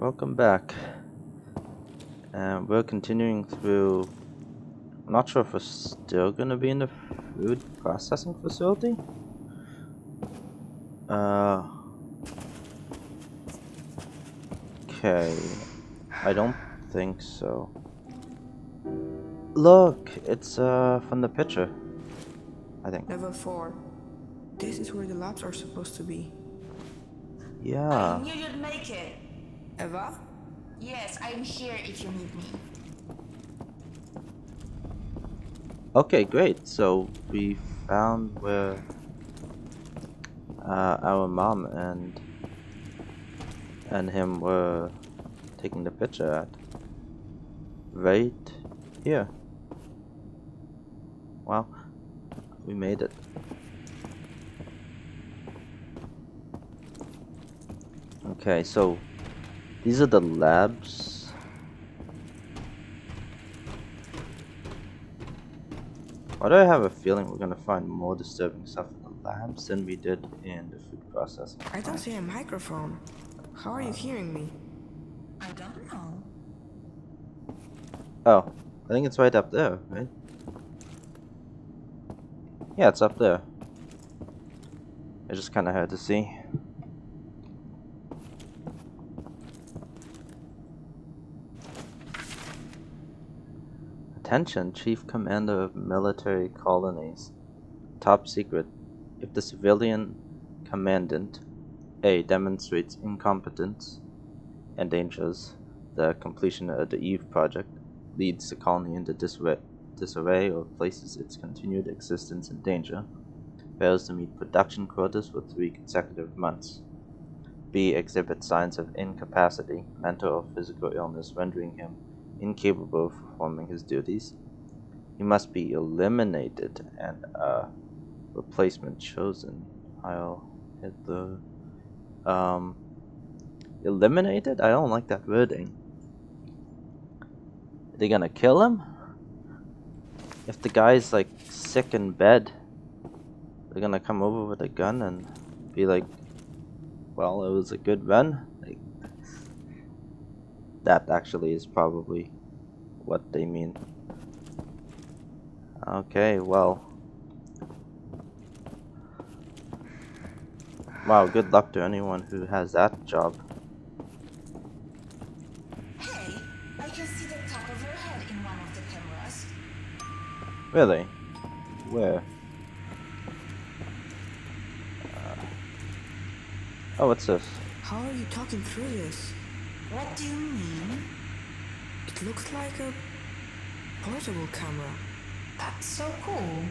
Welcome back. And we're continuing through. I'm not sure if we're still gonna be in the food processing facility. Okay. I don't think so. Look, it's from the picture. I think. Level 4. This is where the labs are supposed to be. Yeah. I knew you'd make it. Eva? Yes, I'm here if you need me. Okay, great. So we found where our mom and him were taking the picture at. Right here. Wow, we made it. Okay, so these are the labs. Why do I have a feeling we're gonna find more disturbing stuff in the labs than we did in the food processing? I don't see a microphone. How are you hearing me? I don't know. Oh, I think it's right up there, right? Yeah, it's up there. It's just kind of hard to see. Attention, Chief Commander of Military Colonies. Top secret. If the civilian commandant A demonstrates incompetence, endangers the completion of the Eve project, leads the colony into disarray or places its continued existence in danger, fails to meet production quotas for 3 consecutive months. B exhibits signs of incapacity, mental or physical illness rendering him incapable of performing his duties. He must be eliminated and a replacement chosen. I'll hit the eliminated? I don't like that wording. Are they gonna kill him? If the guy's like sick in bed, they're gonna come over with a gun and be like, well, it was a good run. Like, that actually is probably what they mean. Okay, well. Wow, good luck to anyone who has that job. Hey, I can see the top of your head in one of the cameras. Really? Where? Oh, what's this? How are you talking through this? What do you mean? It looks like a portable camera. That's so cool.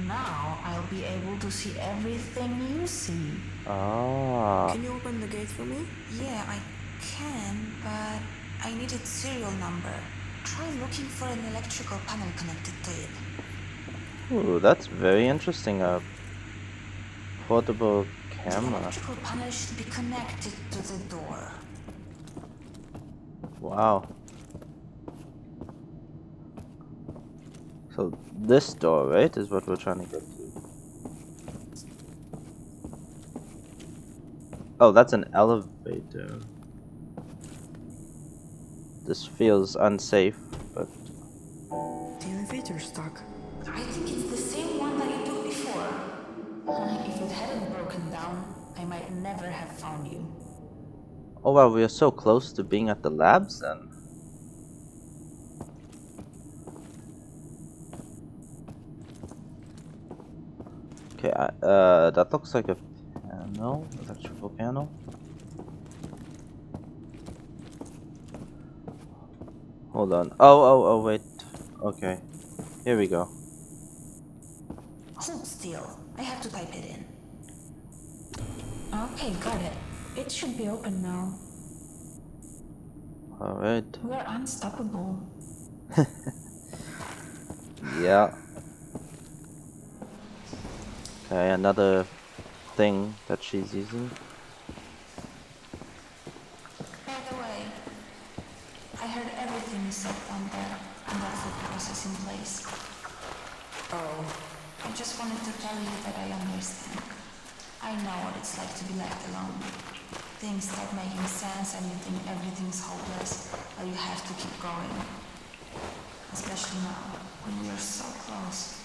Now I'll be able to see everything you see. Ah. Can you open the gate for me? Yeah, I can, but I need its serial number. Try looking for an electrical panel connected to it. Ooh, that's very interesting. A portable The camera. electrical panel should be connected to the door. Wow. So this door, right, is what we're trying to get to. Oh, that's an elevator. This feels unsafe, but The elevator's stuck. I think it's the same one that you took before. If it hadn't broken down, I might never have found you. oh wow, we are so close to being at the labs then. Okay, that looks like a panel, electrical panel. Hold on. Oh, wait. Okay. Here we go. Hold still. I have to type it in. Okay, got it. It should be open now. Alright. We're unstoppable. Yeah. Okay, another thing that she's using. By the way, I heard everything you said down there, and that food processing place. Oh, I just wanted to tell you that I understand. I know what it's like to be left alone. Things start making sense and you think everything's hopeless, but you have to keep going. Especially now, when we are so close.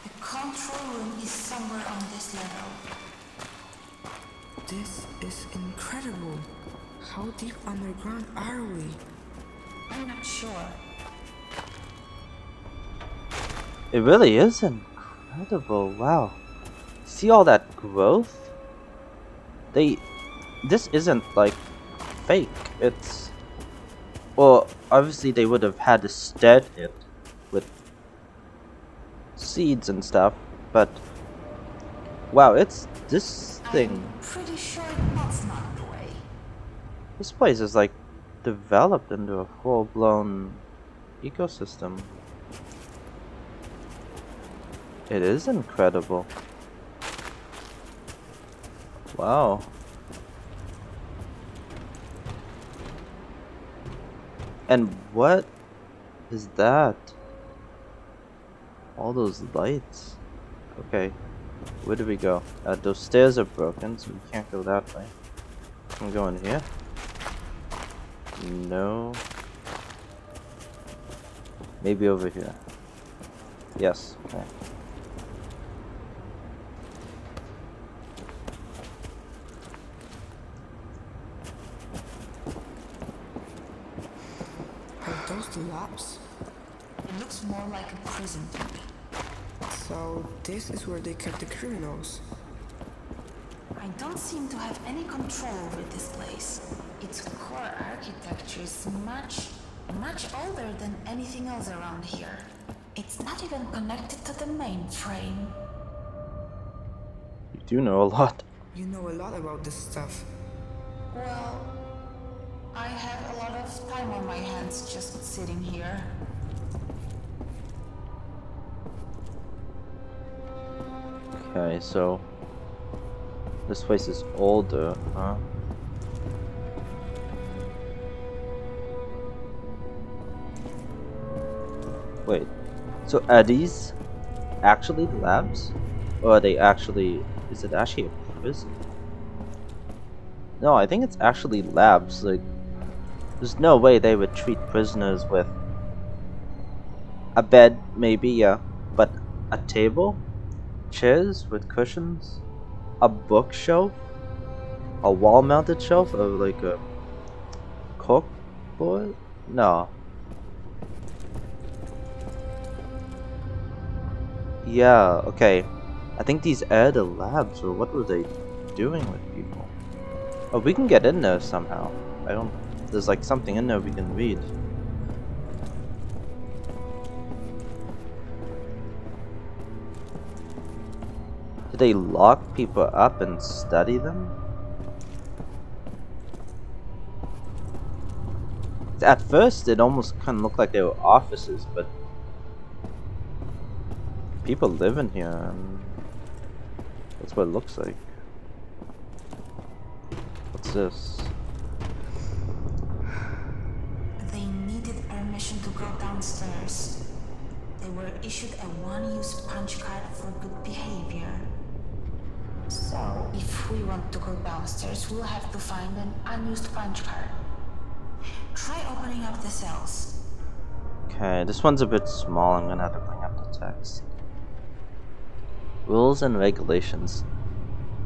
The control room is somewhere on this level. This is incredible. How deep underground are we? I'm not sure. It really is incredible. Wow. See all that growth? This isn't like fake. It's, well, obviously they would have had to stead it with seeds and stuff, but wow, it's this thing. I'm pretty sure that's not the way. This place is like developed into a full-blown ecosystem. It is incredible. Wow. And what is that? All those lights. Okay, where do we go? Those stairs are broken, so we can't go that way. Can we go in here? No. Maybe over here. Yes, okay. Are those the labs? It looks more like a prison to me. So this is where they kept the criminals. I don't seem to have any control over this place. Its core architecture is much older than anything else around here. It's not even connected to the mainframe. You do know a lot. You know a lot about this stuff. Well, I have a lot of time on my hands just sitting here. Okay, so this place is older, huh? Wait, so are these actually the labs? Or are they actually, is it actually a prison? No, I think it's actually labs. Like, there's no way they would treat prisoners with a bed, maybe, yeah, but a table, chairs with cushions, a bookshelf, a wall-mounted shelf of like a cork board? No. Yeah, okay. I think these are the labs, or what were they doing with people? Oh, we can get in there somehow. I don't... There's like something in there we can read. Did they lock people up and study them? At first, it almost kind of looked like they were offices, but people live in here, and that's what it looks like. What's this? They needed permission to go downstairs. They were issued a one-use punch card for good behavior. So, if we want to go downstairs, we'll have to find an unused punch card. Try opening up the cells. Okay, this one's a bit small. I'm gonna have to bring up the text. Rules and regulations.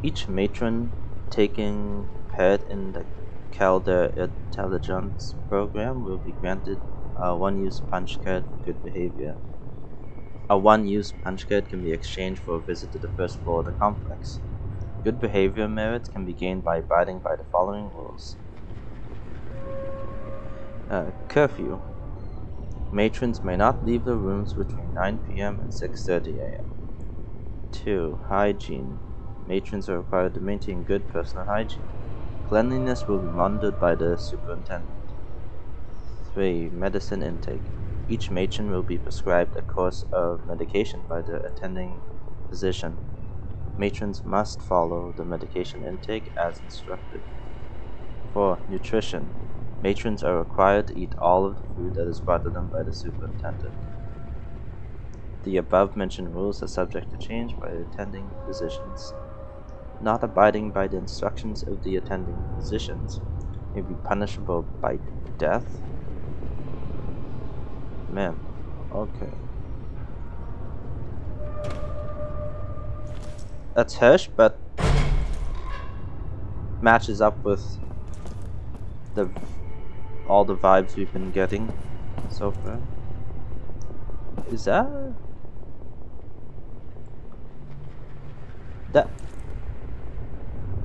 Each matron taking part in the Calder Intelligence program will be granted a one-use punch card for good behavior. A one-use punch card can be exchanged for a visit to the first floor of the complex. Good behavior merits can be gained by abiding by the following rules. Curfew. Matrons may not leave their rooms between 9 p.m. and 6:30 a.m. 2. Hygiene. Matrons are required to maintain good personal hygiene. Cleanliness will be monitored by the superintendent. 3. Medicine intake. Each matron will be prescribed a course of medication by the attending physician. Matrons must follow the medication intake as instructed. 4. Nutrition. Matrons are required to eat all of the food that is brought to them by the superintendent. The above-mentioned rules are subject to change by the attending physicians. Not abiding by the instructions of the attending physicians may be punishable by death. Man, okay. That's harsh, but matches up with all the vibes we've been getting so far. Is that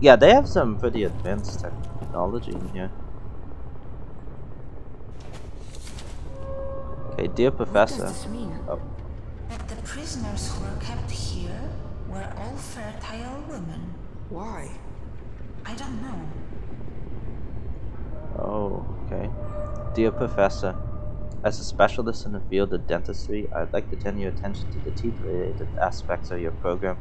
yeah, they have some pretty advanced technology in here. Okay, dear Professor. What does this mean? Oh, That the prisoners who were kept here were all fertile women. Why? I don't know. oh, okay. Dear Professor, as a specialist in the field of dentistry, I'd like to turn your attention to the teeth-related aspects of your program.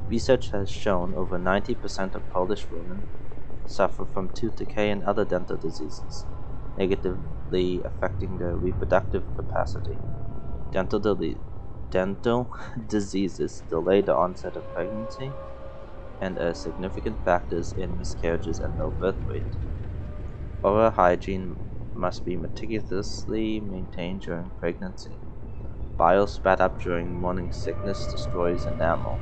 Research has shown over 90% of Polish women suffer from tooth decay and other dental diseases, negatively affecting their reproductive capacity. Dental diseases delay the onset of pregnancy and are significant factors in miscarriages and low birth weight. Oral hygiene must be meticulously maintained during pregnancy. Bile spat up during morning sickness destroys enamel.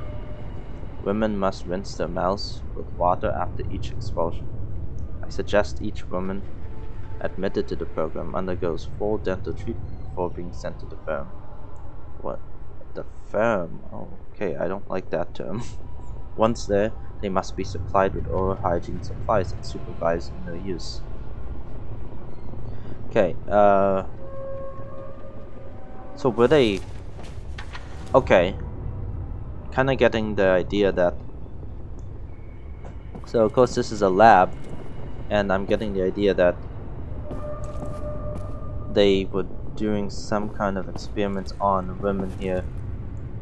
Women must rinse their mouths with water after each expulsion. I suggest each woman admitted to the program undergoes full dental treatment before being sent to the firm. What? The firm? Oh, okay, I don't like that term. Once there, they must be supplied with oral hygiene supplies and supervised in their use. Okay, so were they... Okay. Kinda getting the idea that... So, of course, this is a lab, and I'm getting the idea that they were doing some kind of experiments on women here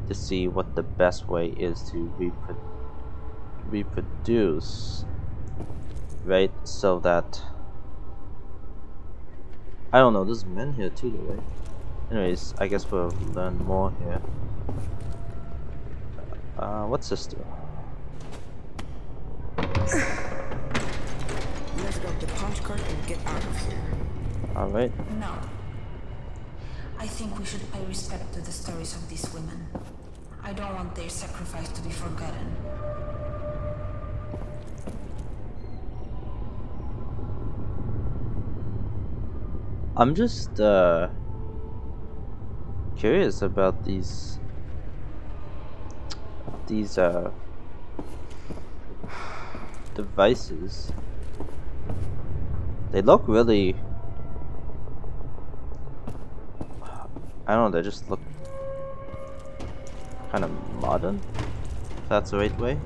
to see what the best way is to reproduce, right? So that... I don't know, there's men here too, though, right? Anyways, I guess we'll learn more here. What's this do? Let's grab the punch card and get out of here. Alright. No. I think we should pay respect to the stories of these women. I don't want their sacrifice to be forgotten. I'm just curious about these devices. They look really, I don't know, they just look kind of modern, if that's the right way.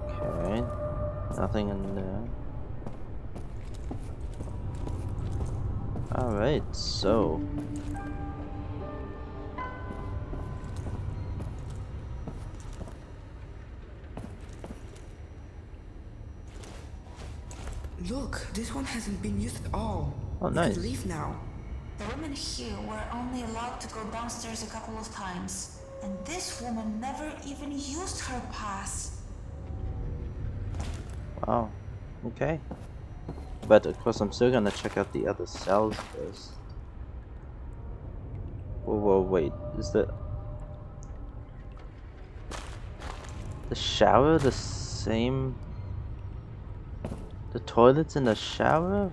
Okay, nothing in there. Alright, so Look, this one hasn't been used at all. Oh, We nice. could leave now. The women here were only allowed to go downstairs a couple of times, and this woman never even used her pass. Wow, okay. But of course I'm still gonna check out the other cells first. Whoa, wait, is the shower the same? The toilets in the shower?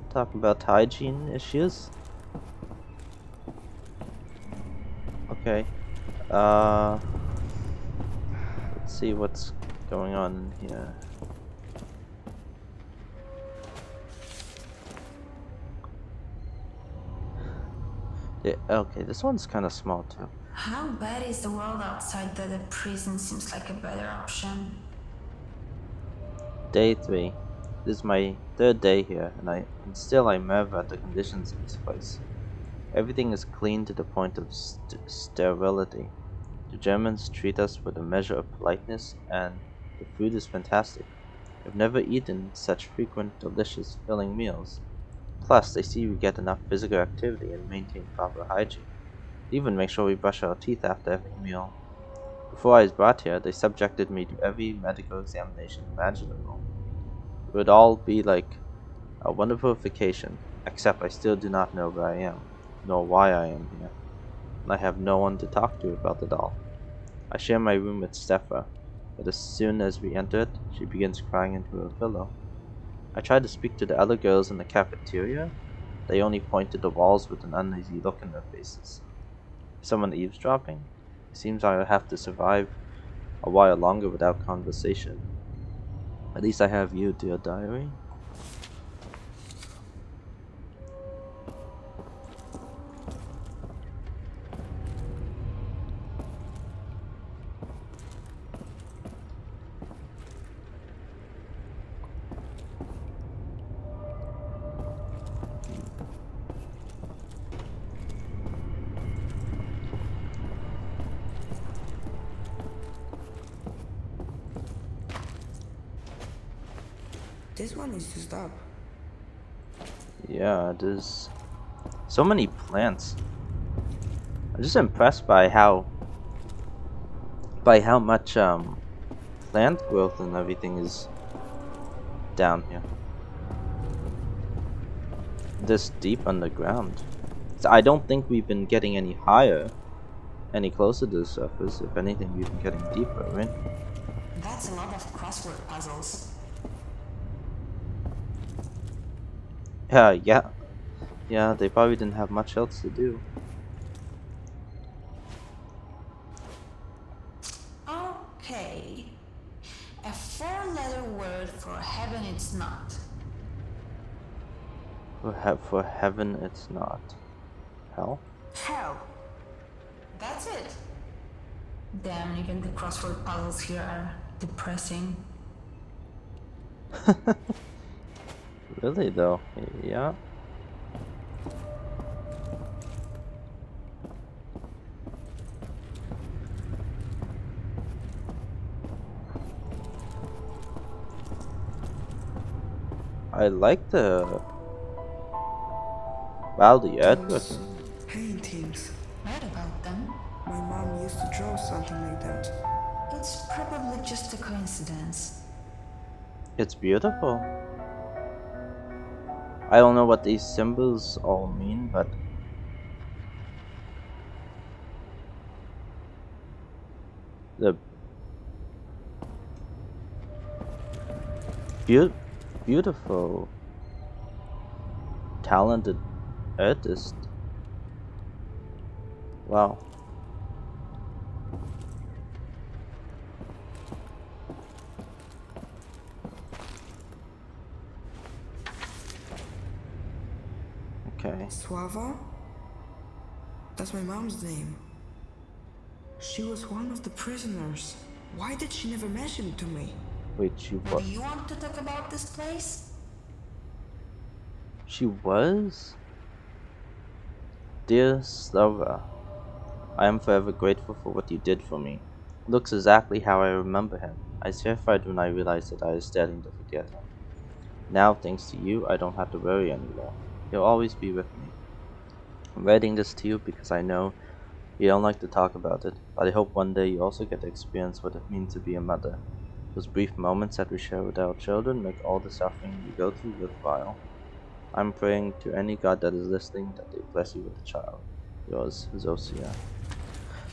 Talking about hygiene issues? Okay. Let's see what's going on here. Yeah, okay, this one's kind of small too. How bad is the world outside that a prison seems like a better option? Day 3. This is my 3rd day here, and still I marvel at the conditions in this place. Everything is clean to the point of sterility. The Germans treat us with a measure of politeness, and the food is fantastic. I've never eaten such frequent, delicious, filling meals. Plus, they see we get enough physical activity and maintain proper hygiene. They even make sure we brush our teeth after every meal. Before I was brought here, they subjected me to every medical examination imaginable. It would all be like a wonderful vacation, except I still do not know where I am, nor why I am here, and I have no one to talk to about it all. I share my room with Steffa, but as soon as we enter it, she begins crying into her pillow. I tried to speak to the other girls in the cafeteria. They only point to the walls with an uneasy look in their faces. Is someone eavesdropping? It seems I will have to survive a while longer without conversation. At least I have you, dear diary. This one is used up. Yeah, there's so many plants. I'm just impressed by how much plant growth and everything is down here. This deep underground. So I don't think we've been getting any higher, any closer to the surface. If anything, we've been getting deeper, right? That's a lot of crossword puzzles. Yeah, they probably didn't have much else to do. Okay. A four-letter word for heaven it's not. For heaven, it's not. Hell? Hell. That's it. Damn, even the crossword puzzles here are depressing. Really though, yeah. I like the artwork. Paintings. Read about them. My mom used to draw something like that. It's probably just a coincidence. It's beautiful. I don't know what these symbols all mean, but the beautiful, talented artist. Wow. Okay. Suava? That's my mom's name. She was one of the prisoners. Why did she never mention it to me? Wait, she Do what? you want to talk about this place? She was? Dear Slava, I am forever grateful for what you did for me. He looks exactly how I remember him. I was terrified when I realized that I was starting to forget him. Now, thanks to you, I don't have to worry anymore. He'll always be with me. I'm writing this to you because I know you don't like to talk about it, but I hope one day you also get to experience what it means to be a mother. Those brief moments that we share with our children make all the suffering we go through worthwhile. I'm praying to any God that is listening that they bless you with a child. Yours, Zosia.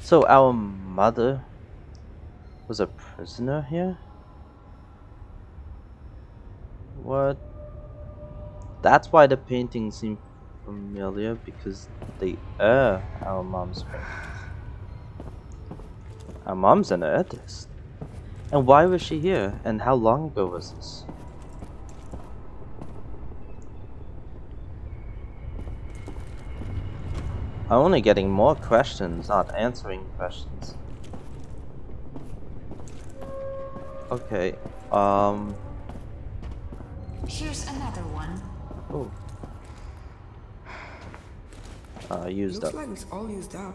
So our mother was a prisoner here? What? That's why the paintings seem familiar, because they are our mom's paintings. Our mom's an artist. And why was she here? And how long ago was this? I'm only getting more questions, not answering questions. Okay, Here's another one. oh. Used Looks up. like it's all used up.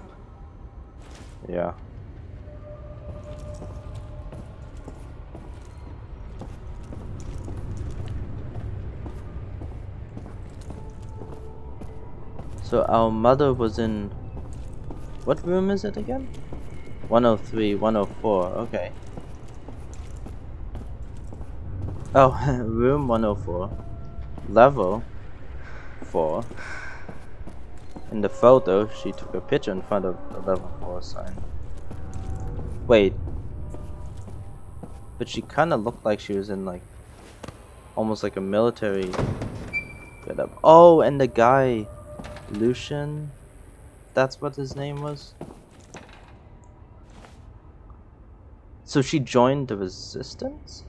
Yeah. So our mother was in... What room is it again? 103, 104, okay. Oh, room 104. Level 4. In the photo, she took a picture in front of the level 4 sign. Wait. But she kinda looked like she was in like... almost like a military getup. Oh, and the guy... Lucian? That's what his name was? So she joined the resistance?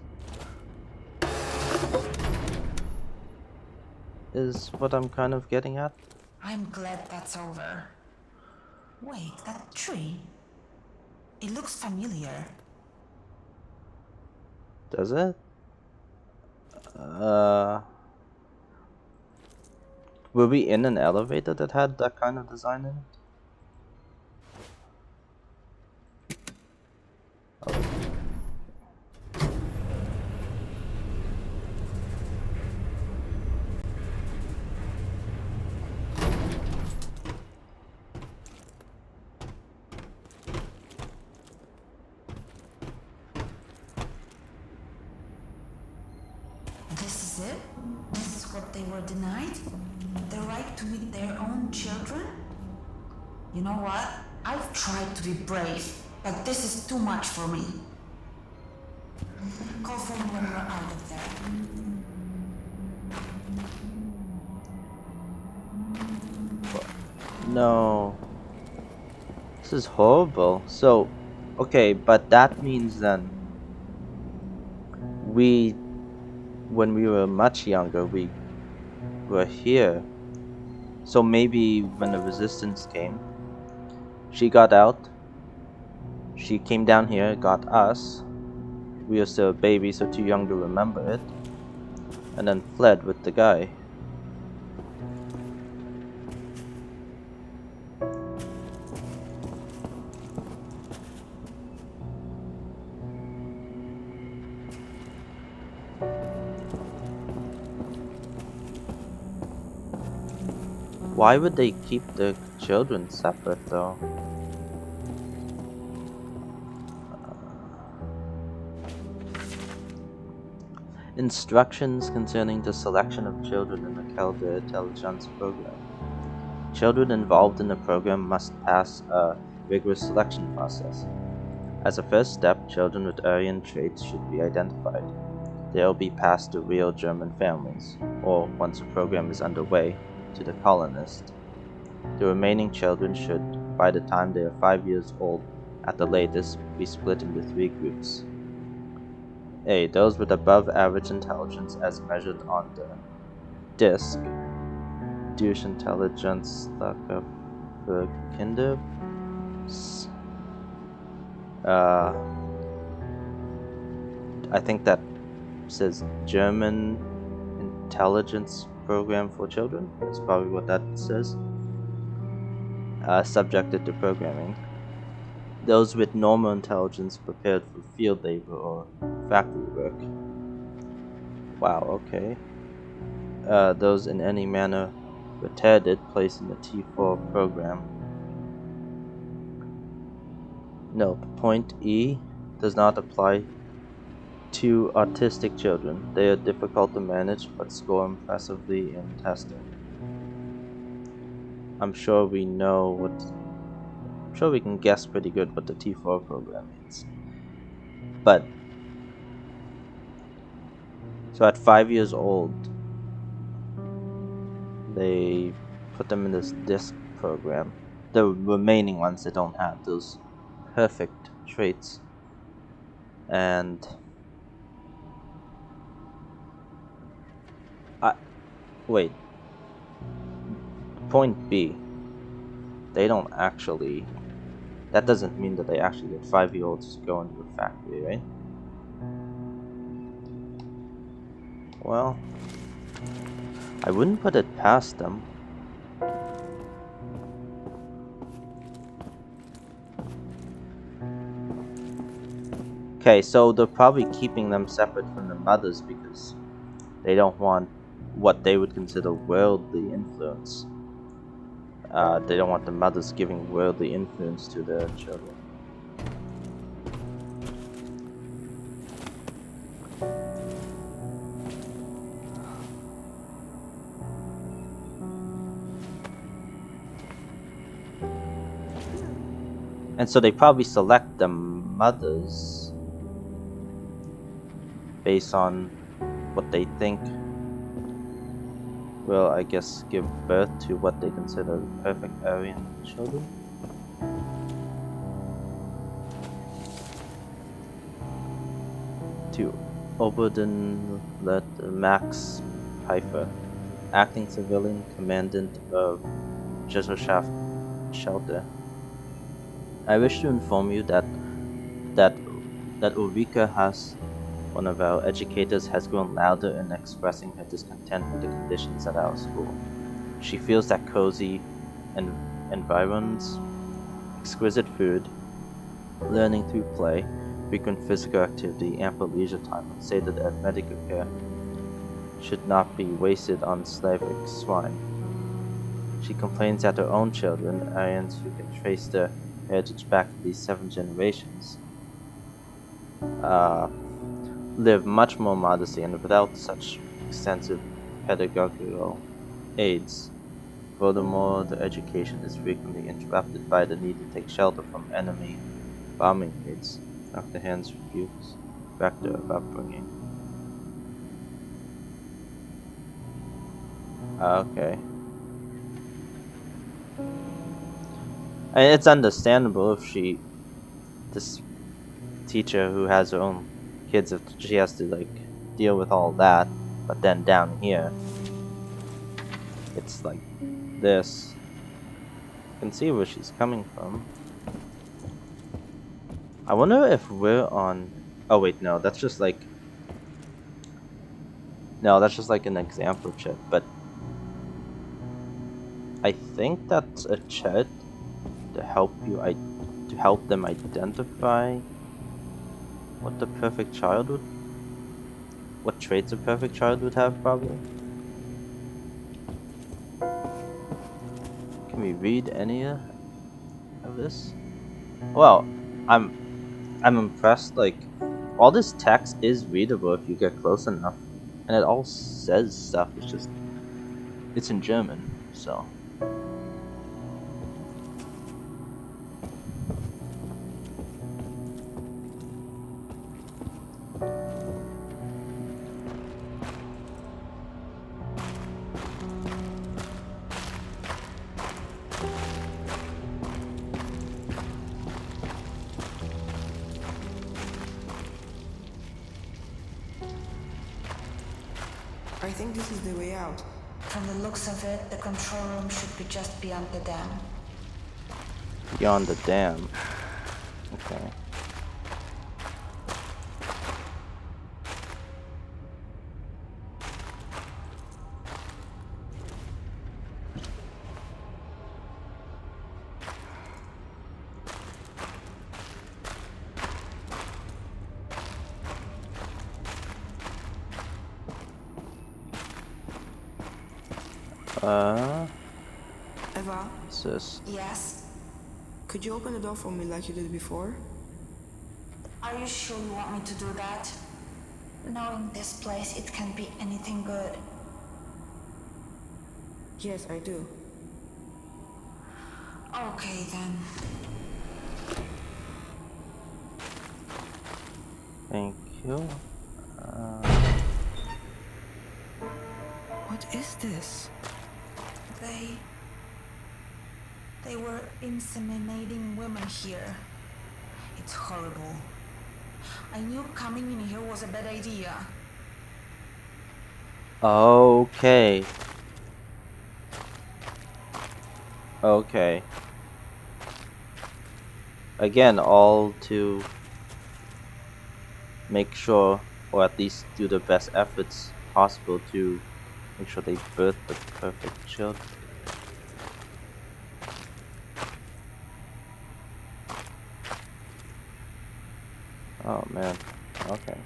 Is what I'm kind of getting at. I'm glad that's over. Wait, that tree? It looks familiar. Does it? Were we in an elevator that had that kind of design in it? Oh. This is it? This is what they were denied? The right to meet their own children? You know what? I've tried to be brave, but this is too much for me. Call for me when we're out of there. No. This is horrible. So, okay, but that means then when we were much younger, we were here. So maybe when the resistance came, she got out, she came down here, got us, we were still a baby, so too young to remember it, and then fled with the guy. Why would they keep the children separate though? Instructions concerning the selection of children in the Calder Intelligence Program. Children involved in the program must pass a rigorous selection process. As a first step, children with Aryan traits should be identified. They will be passed to real German families, or once the program is underway, to the colonist. The remaining children should, by the time they are 5 years old at the latest, be split into 3 groups. A. Those with above average intelligence as measured on the DISC, Durch Intelligenzstärke für Kinder. I think that says German Intelligence Program for Children. That's probably what that says. Subjected to programming. Those with normal intelligence prepared for field labor or factory work. Wow, okay. Those in any manner retarded placed in the T4 program. Note, point E does not apply to autistic children. They are difficult to manage but score impressively in testing. I'm sure we can guess pretty good what the T4 program means. But so at 5 years old, they put them in this DISC program. The remaining ones that don't have those perfect traits. And wait. Point B. They don't actually. That doesn't mean that they actually get 5-year-olds to go into a factory, right? Well, I wouldn't put it past them. Okay, so they're probably keeping them separate from the mothers because they don't want what they would consider worldly influence. They don't want the mothers giving worldly influence to their children. And so they probably select the mothers based on what they think will, I guess, give birth to what they consider the perfect Aryan children. To Oberden led Max Pfeiffer, acting civilian commandant of Gesellschaft Shelter. I wish to inform you that Ulrika has, one of our educators, has grown louder in expressing her discontent with the conditions at our school. She feels that cozy environs, exquisite food, learning through play, frequent physical activity, ample leisure time, and stated that medical care should not be wasted on Slavic swine. She complains that her own children, Aryans who can trace their heritage back to these 7 generations, live much more modestly and without such extensive pedagogical aids. Furthermore, their education is frequently interrupted by the need to take shelter from enemy bombing raids. Dr. Hans rebukes Factor of upbringing. Okay. And it's understandable if this teacher who has her own kids, if she has to like deal with all that, but then down here, it's like this. You can see where she's coming from. I wonder if we're on. Oh wait, no, that's just like. No, that's just like an example chip, but I think that's a chart to help them identify what the perfect child would, what traits a perfect child would have, probably. Can we read any of this? Well, I'm impressed. Like, all this text is readable if you get close enough, and it all says stuff. It's in German, so. I think this is the way out. From the looks of it, the control room should be just beyond the dam. Beyond the dam. Okay. Eva, What's this? Yes? could you open the door for me like you did before? Are you sure you want me to do that? Knowing this place, it can be anything good. Yes, I do. Okay then. Thank you. What is this? They were inseminating women here. It's horrible. I knew coming in here was a bad idea. Okay. Okay. Again, all to make sure, or at least do the best efforts possible to make sure they birth the perfect children. Oh man, okay.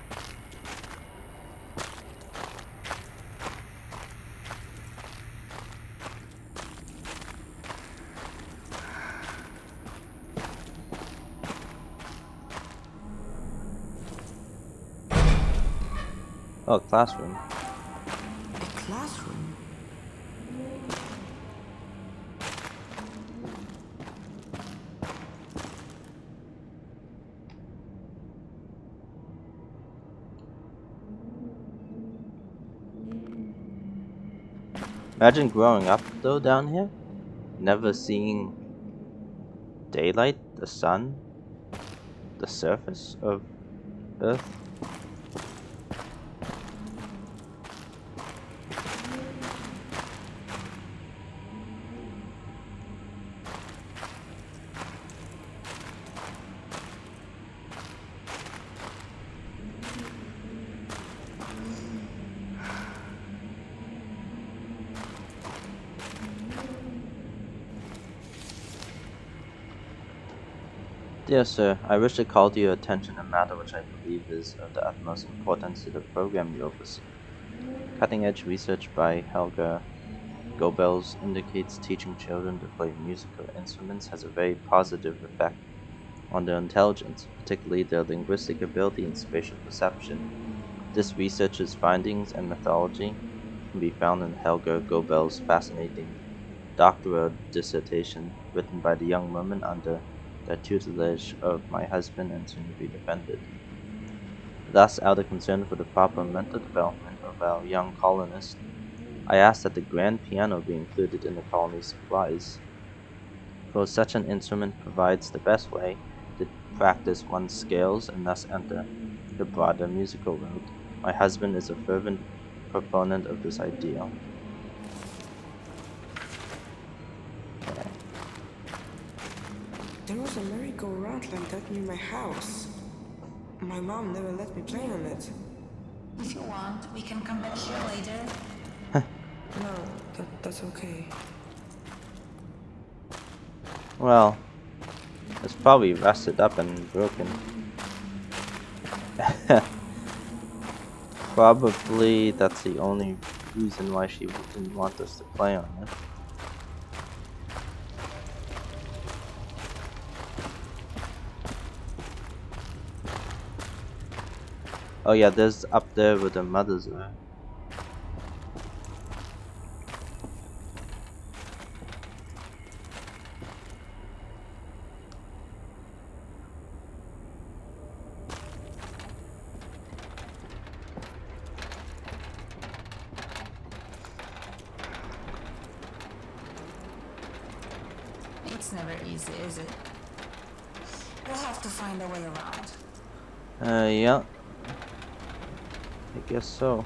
Oh, classroom. A classroom? Imagine growing up though down here, never seeing daylight, the sun, the surface of Earth. Dear sir, I wish to call to your attention a matter which I believe is of the utmost importance to the program you oversee. Cutting-edge research by Helga Goebbels indicates teaching children to play musical instruments has a very positive effect on their intelligence, particularly their linguistic ability and spatial perception. This research's findings and methodology can be found in Helga Goebbels' fascinating doctoral dissertation written by the young woman under the tutelage of my husband and soon to be defended. Thus, out of concern for the proper mental development of our young colonists, I ask that the grand piano be included in the colony's supplies, for such an instrument provides the best way to practice one's scales and thus enter the broader musical world. My husband is a fervent proponent of this ideal. Okay. There was a merry-go-round like that near my house. My mom never let me play on it. If you want, we can come back here later. No, that's okay. Well, it's probably rusted up and broken. Probably that's the only reason why she didn't want us to play on it. Oh yeah, there's up there where the mothers are. It's never easy, is it? We'll have to find a way around. Yeah. I guess so.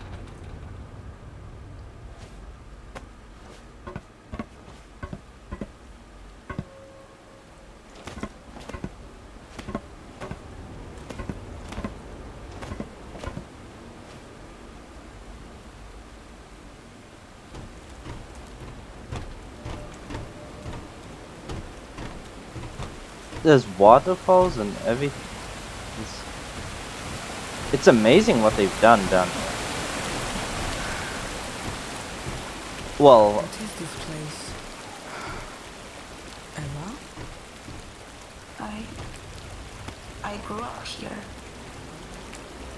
There's waterfalls and everything. It's amazing what they've done down here. Well, What is this place? Emma? I grew up here.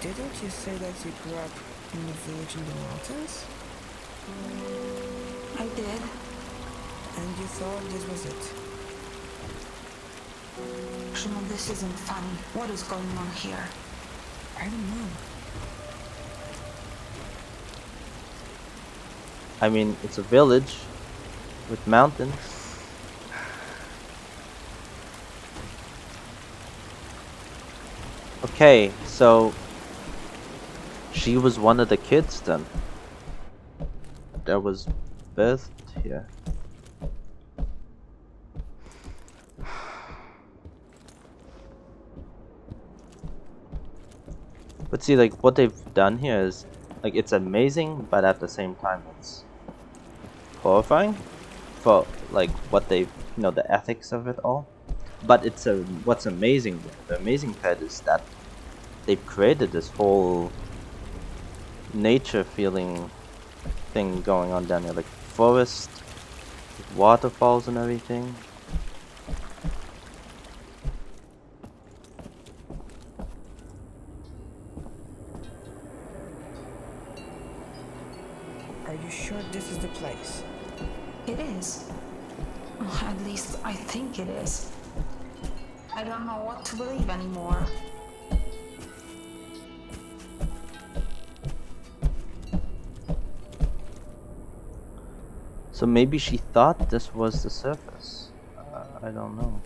Didn't you say that you grew up in a village in the mountains? I did. And you thought this was it? Szymon, this isn't funny. What is going on here? I don't know. I mean, it's a village with mountains. Okay, so she was one of the kids then that was birthed here. But see, like, what they've done here is, like, it's amazing, but at the same time it's horrifying for, like, what they've, you know, the ethics of it all. But it's what's amazing, the amazing part is that they've created this whole nature feeling thing going on down here, like forest, waterfalls and everything. is. At least I think it is. I don't know what to believe anymore. So maybe she thought this was the surface. I don't know.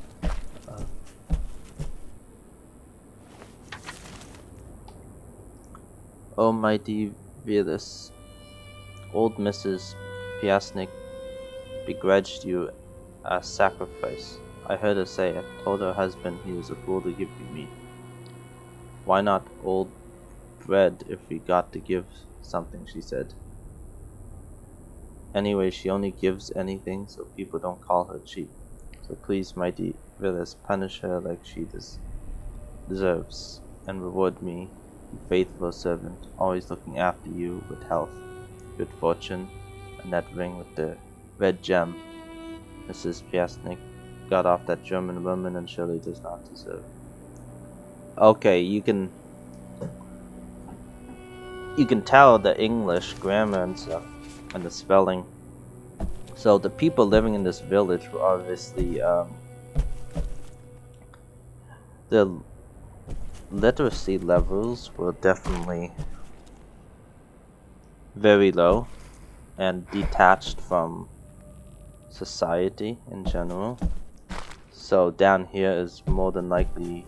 Almighty Virus, old Mrs. Piasnik begrudged you a sacrifice. I heard her say it, told her husband he was a fool to give you meat. Why not old bread if we got to give something, she said. Anyway, she only gives anything so people don't call her cheap. So please, mighty Virus, punish her like she deserves, and reward me, you faithful servant, always looking after you with health, good fortune, and that ring with the red gem. Mrs. Piasnik got off that German woman and surely does not deserve. Okay, you can tell the English grammar and stuff, and the spelling. So the people living in this village were obviously the literacy levels were definitely very low and detached from society in general. So down here is more than likely.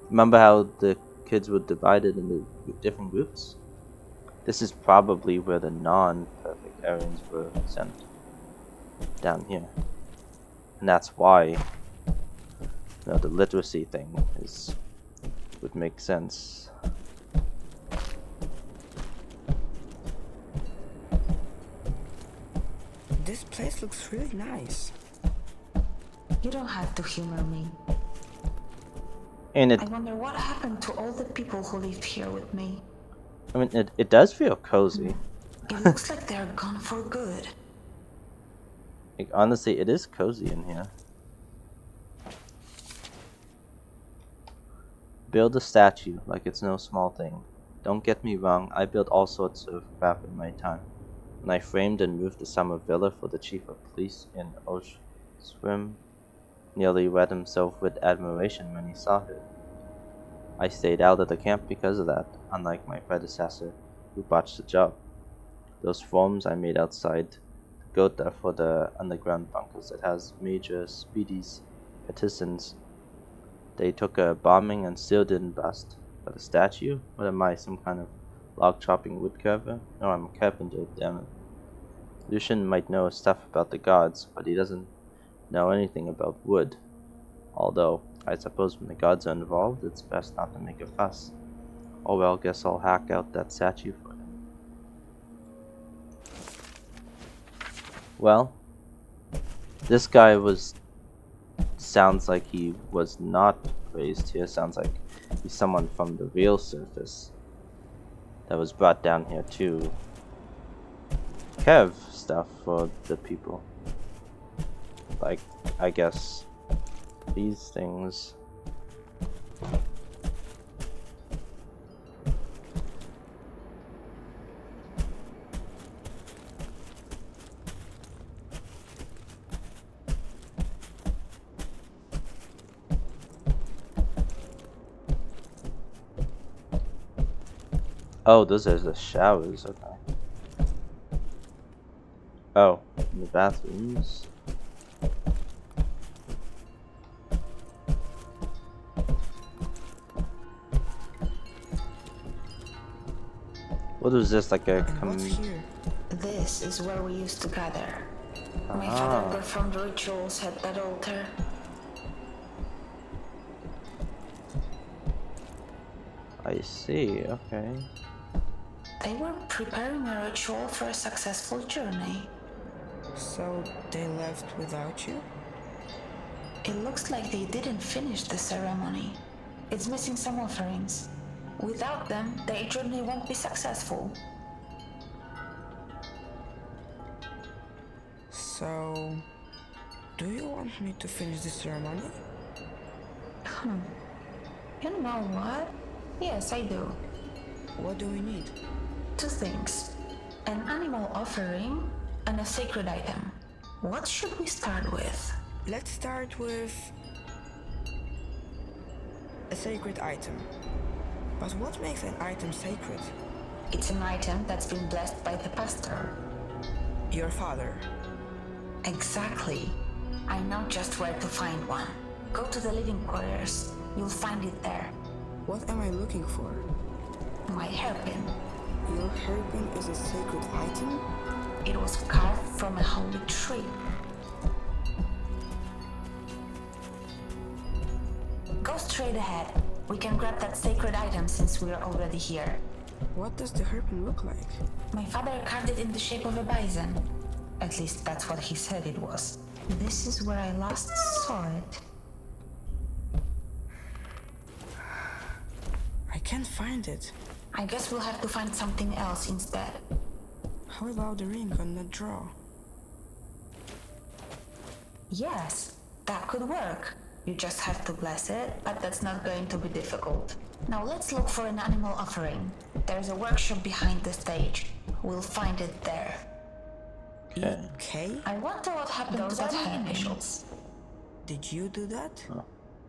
Remember how the kids were divided into different groups? This is probably where the non-perfect Aryans were sent, down here. And that's why, the literacy thing would make sense. This place looks really nice. You don't have to humor me. And I wonder what happened to all the people who lived here with me. I mean, it does feel cozy. It looks like they're gone for good. Like, honestly, it is cozy in here. Build a statue like it's no small thing. Don't get me wrong, I built all sorts of crap in my time. When I framed and roofed the summer villa for the chief of police in Oshwim, nearly wet himself with admiration when he saw her. I stayed out of the camp because of that, unlike my predecessor, who botched the job. Those forms I made outside the Gotha for the underground bunkers that has major speedies partisans. They took a bombing and still didn't bust. But a statue? What am I, some kind of log-chopping woodcarver? No, I'm a carpenter, damn it. Lucian might know stuff about the gods, but he doesn't know anything about wood. Although, I suppose when the gods are involved, it's best not to make a fuss. Oh well, guess I'll hack out that statue for him. Well, this guy sounds like he was not raised here. Sounds like he's someone from the real surface that was brought down here to Kev stuff for the people. Like, I guess these things. Oh, those are the showers, okay. Oh, in the bathrooms. What was this, like a What's here? This is where we used to gather. My father performed rituals at that altar. I see, okay. They were preparing a ritual for a successful journey. So they left without you? It looks like they didn't finish the ceremony. It's missing some offerings. Without them, their journey won't be successful. So, do you want me to finish the ceremony? You know what? Yes, I do. What do we need? 2 things. An animal offering and a sacred item. What should we start with? Let's start with a sacred item. But what makes an item sacred? It's an item that's been blessed by the pastor. Your father. Exactly. I know just where to find one. Go to the living quarters. You'll find it there. What am I looking for? My hairpin. Your hairpin is a sacred item? It was carved from a holy tree. Go straight ahead. We can grab that sacred item since we're already here. What does the hairpin look like? My father carved it in the shape of a bison. At least that's what he said it was. This is where I last saw it. I can't find it. I guess we'll have to find something else instead. How about the ring on the draw? Yes, that could work. You just have to bless it, but that's not going to be difficult. Now let's look for an animal offering. There's a workshop behind the stage. We'll find it there. Okay. I wonder what happened to that initials. Did you do that?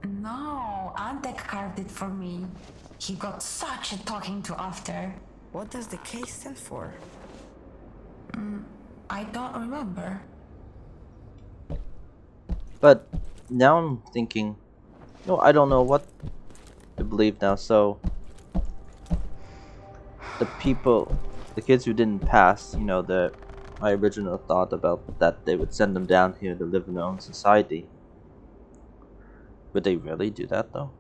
No, Antek carved it for me. He got such a talking to after. What does the K stand for? I don't remember. But now I'm thinking, no, I don't know what to believe now. So the kids who didn't pass, my original thought about that they would send them down here to live in their own society. Would they really do that though?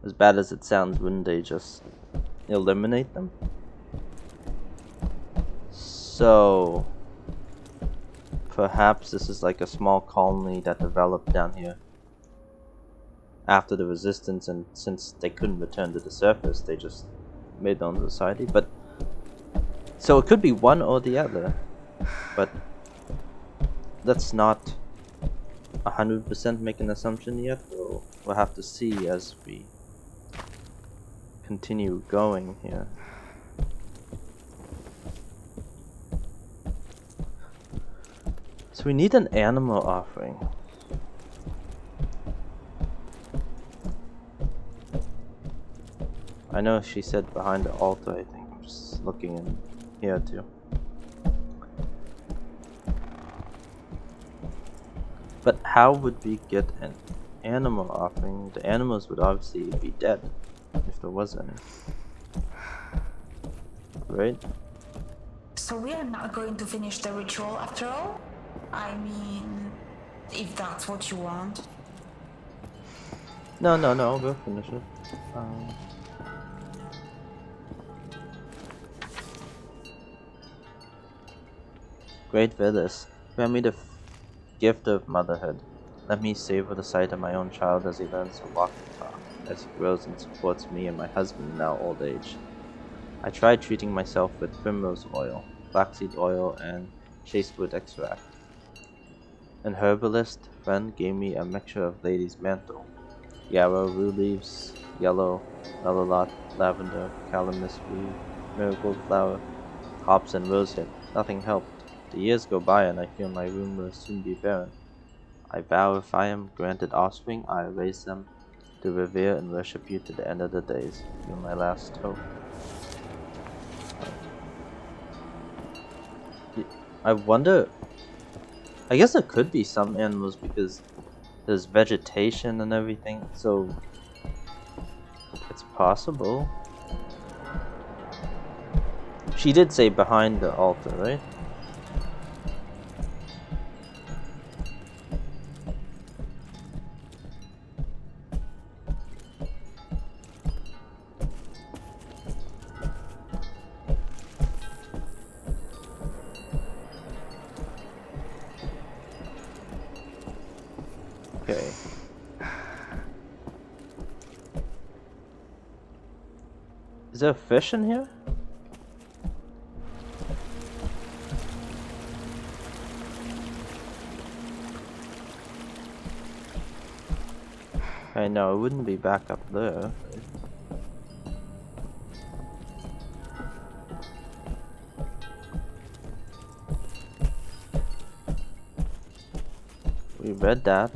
As bad as it sounds, wouldn't they just eliminate them? So perhaps this is like a small colony that developed down here after the resistance, and since they couldn't return to the surface, they just made their own society. But so it could be one or the other, but let's not 100% make an assumption yet. We'll have to see as we continue going here. So we need an animal offering. I know she said behind the altar, I think. I'm just looking in here too. But how would we get an animal offering? The animals would obviously be dead, if there was any. Right? So we are not going to finish the ritual after all? I mean, if that's what you want. No, we'll finish it. Great Villas, grant me the gift of motherhood. Let me savor the sight of my own child as he learns to walk and talk, as he grows and supports me and my husband in now old age. I tried treating myself with primrose oil, flaxseed oil, and chastewood extract. An herbalist friend gave me a mixture of lady's mantle, yarrow, rue leaves, yellow, melilot, lavender, calamus root, marigold flower, hops, and rosehip. Nothing helped. The years go by and I fear my womb will soon be barren. I vow if I am granted offspring, I will raise them to revere and worship you to the end of the days. You are my last hope. I wonder, I guess there could be some animals because there's vegetation and everything, so it's possible. She did say behind the altar, right? Okay. Is there a fish in here? I know, it wouldn't be back up there. We read that.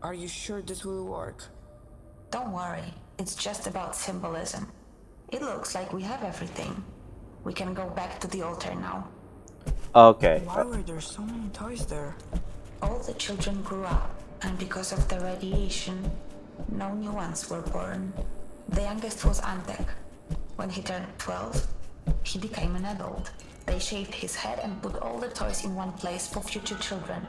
Are you sure this will work? Don't worry, it's just about symbolism. It looks like we have everything. We can go back to the altar now. Okay. Why were there so many toys there? All the children grew up, and because of the radiation, no new ones were born. The youngest was Antek. When he turned 12, he became an adult. They shaved his head and put all the toys in one place for future children.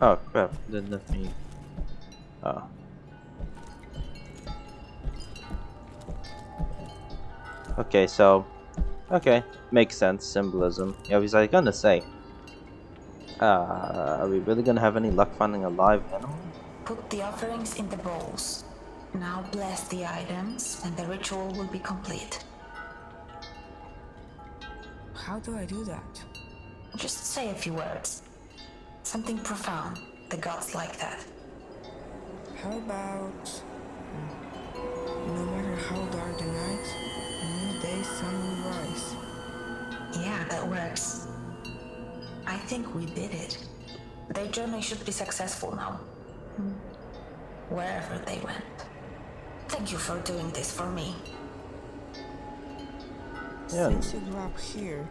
Oh crap, didn't let me. Oh. Okay, so. Okay, makes sense, symbolism. Yeah, I was like gonna say. Are we really gonna have any luck finding a live animal? Put the offerings in the bowls. Now bless the items, and the ritual will be complete. How do I do that? Just say a few words. Something profound. The gods like that. How about... No matter how dark the night, a new day sun will rise. Yeah, that works. I think we did it. Their journey should be successful now. Wherever they went. Thank you for doing this for me. Yeah. Since you grew up here,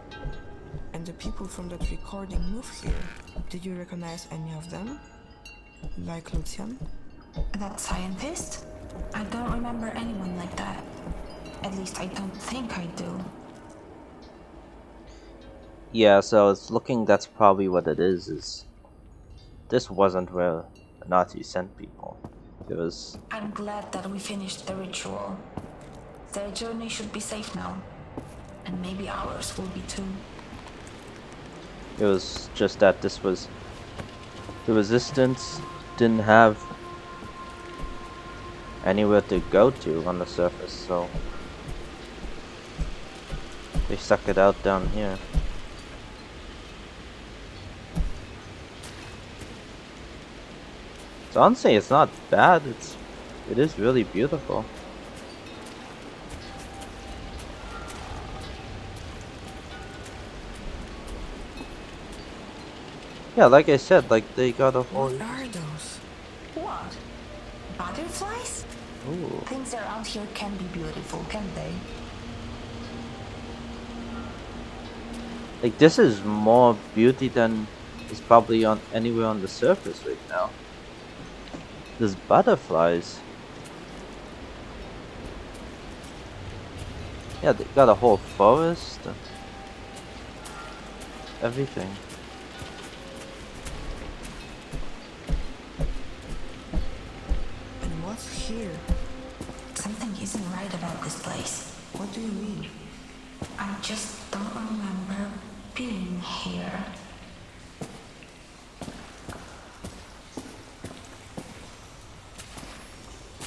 and the people from that recording moved here, did you recognize any of them? Like Lucian? That scientist? I don't remember anyone like that. At least I don't think I do. Yeah, so it's looking that's probably what it is this wasn't where the Nazis sent people. It was I'm glad that we finished the ritual. Their journey should be safe now. And maybe ours will be too. it was just that this was the resistance didn't have anywhere to go to on the surface, so they stuck it out down here. So honestly, it's not bad. It is really beautiful. Yeah, like I said, like they got a whole. What are those? What? Butterflies? Ooh. Things around here can be beautiful, can't they? Like this is more beauty than is probably on anywhere on the surface right now. There's butterflies. Yeah, they got a whole forest. Everything. And what's here? Something isn't right about this place. What do you mean? I just don't remember being here.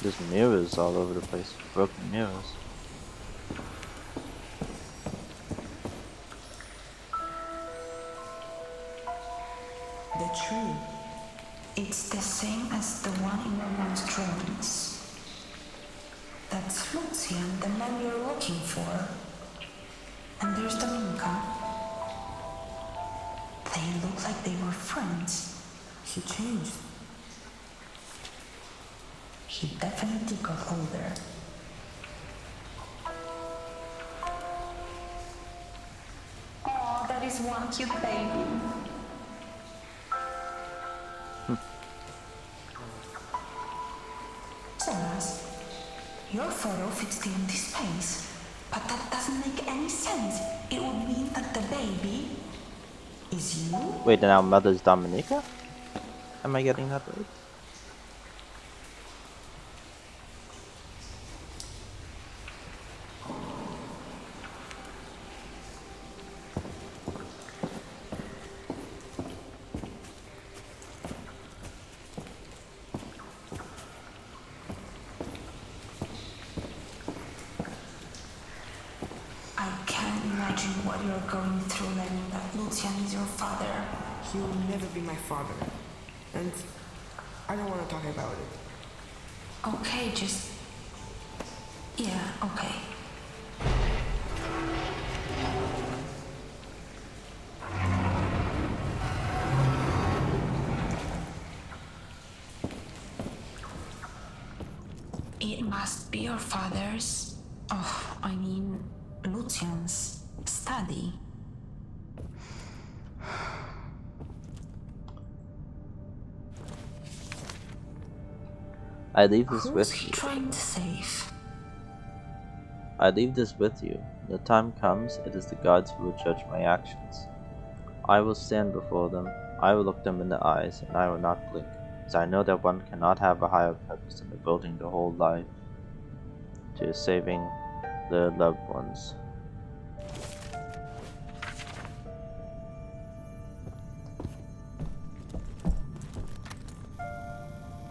There's mirrors all over the place. Broken mirrors. The tree. It's the same as the one in your mom's drawings. That's Lucian, the man you're looking for. And there's Dominika. They look like they were friends. He changed. He definitely got older. Oh, that is one cute baby. Zenas, your photo fits the empty space, but that doesn't make any sense. It would mean that the baby is you? Wait, and our mother's Dominica? Am I getting that right? what you're going through, learning that Lucian is your father. He will never be my father. And I don't want to talk about it. Okay, just... Yeah, okay. It must be your father's... Oh, I mean, Lucian's study. I leave this Who's with he you. trying to save? I leave this with you. When the time comes, it is the gods who will judge my actions. I will stand before them, I will look them in the eyes, and I will not blink, as I know that one cannot have a higher purpose than devoting the whole life to saving their loved ones.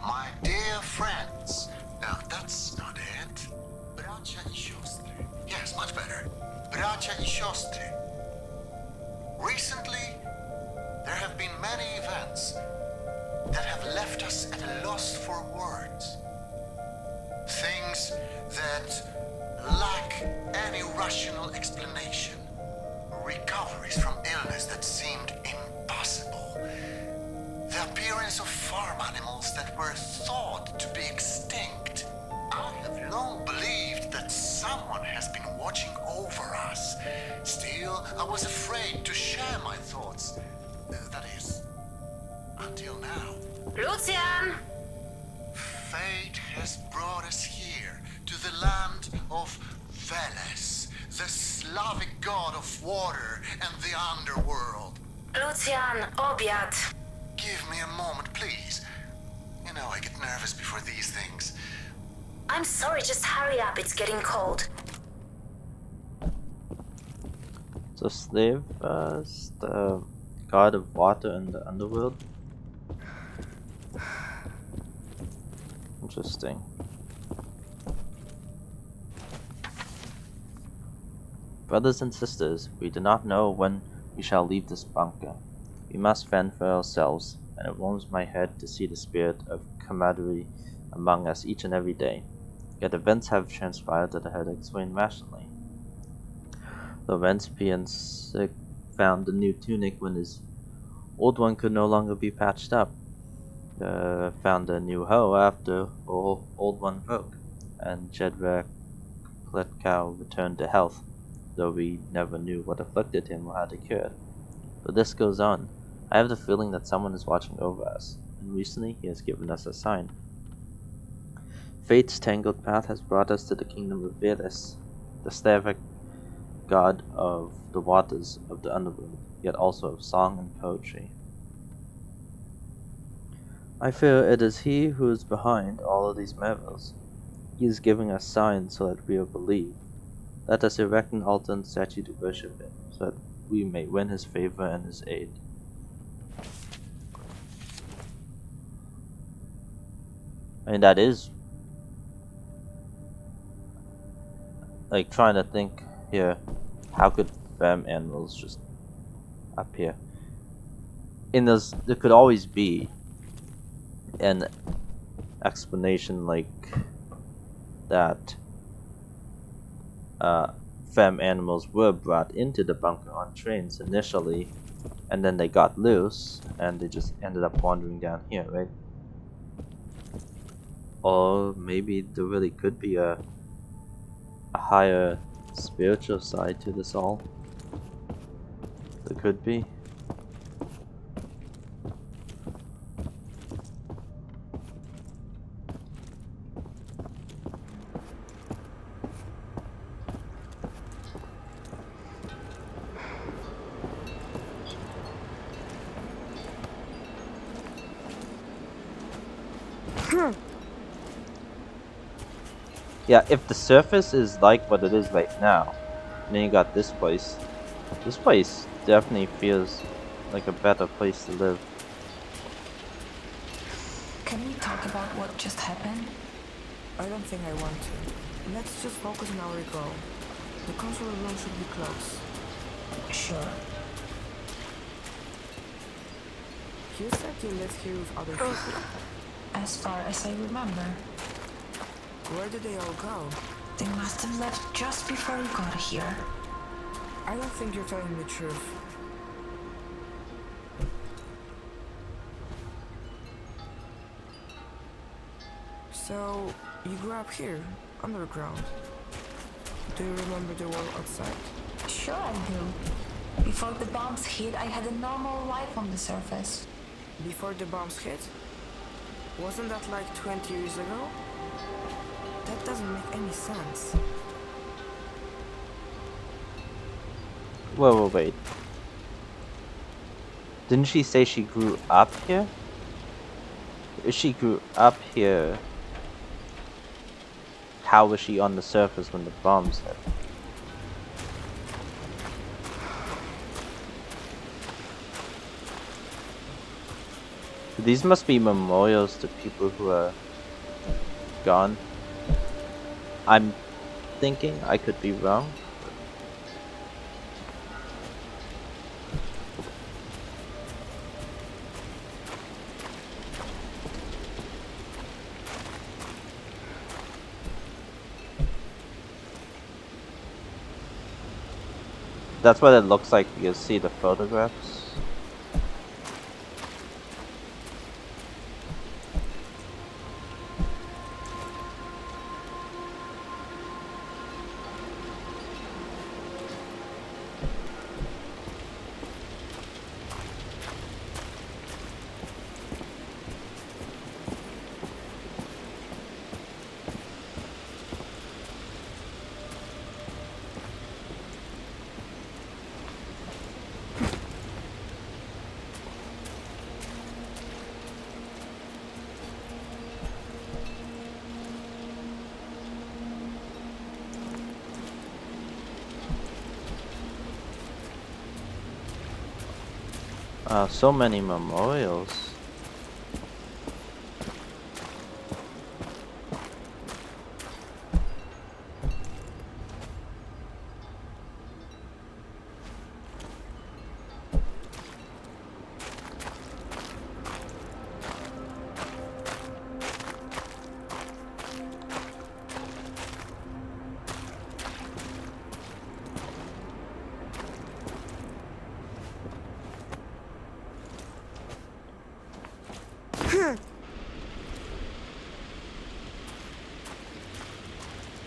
My dear friends, now that's not it. Bracia I siostry. Yes, much better. Bracia I siostry. Recently, there have been many events that have left us at a loss for words. Things that lack any rational explanation. Recoveries from illness that seemed impossible. The appearance of farm animals that were thought to be extinct. I have long believed that someone has been watching over us. Still, I was afraid to share my thoughts. That is, until now. Lucian! Fate has brought us here, to the land of Veles, the Slavic god of water and the underworld. Lucian, obiad. Give me a moment, please. You know, I get nervous before these things. I'm sorry, just hurry up, it's getting cold. So Slave is the god of water in the underworld? Interesting. Brothers and sisters, we do not know when we shall leave this bunker. We must fend for ourselves, and it warms my head to see the spirit of camaraderie among us each and every day. Yet events have transpired that I had to explain rationally. Lorenz Piancic found a new tunic when his old one could no longer be patched up. Found a new hoe after old one broke, and Jedrak Pletkow returned to health, though we never knew what afflicted him or how to cure it. But this goes on. I have the feeling that someone is watching over us, and recently he has given us a sign. Fate's tangled path has brought us to the kingdom of Veles, the Slavic god of the waters of the underworld, yet also of song and poetry. I fear it is he who is behind all of these marvels. He is giving us signs so that we will believe. Let us erect an altar and statue to worship him, so that we may win his favor and his aid. I mean, that is like trying to think here, how could farm animals just appear? There could always be an explanation like that. Farm animals were brought into the bunker on trains initially, and then they got loose, and they just ended up wandering down here, right? Or maybe there really could be a higher spiritual side to this all. There could be. Yeah, if the surface is like what it is right now, and then you got this place definitely feels like a better place to live. Can we talk about what just happened? I don't think I want to. Let's just focus on our goal. The console room should be close. Sure. You said you lived here with other people. As far as I remember. Where did they all go? They must have left just before we got here. I don't think you're telling the truth. So, you grew up here, underground. Do you remember the world outside? Sure I do. Before the bombs hit, I had a normal life on the surface. Before the bombs hit? Wasn't that like 20 years ago? That doesn't make any sense. Wait. Didn't she say she grew up here? If she grew up here, how was she on the surface when the bombs hit? These must be memorials to people who are gone. I'm thinking, I could be wrong. That's what it looks like. You see the photographs. So many memorials.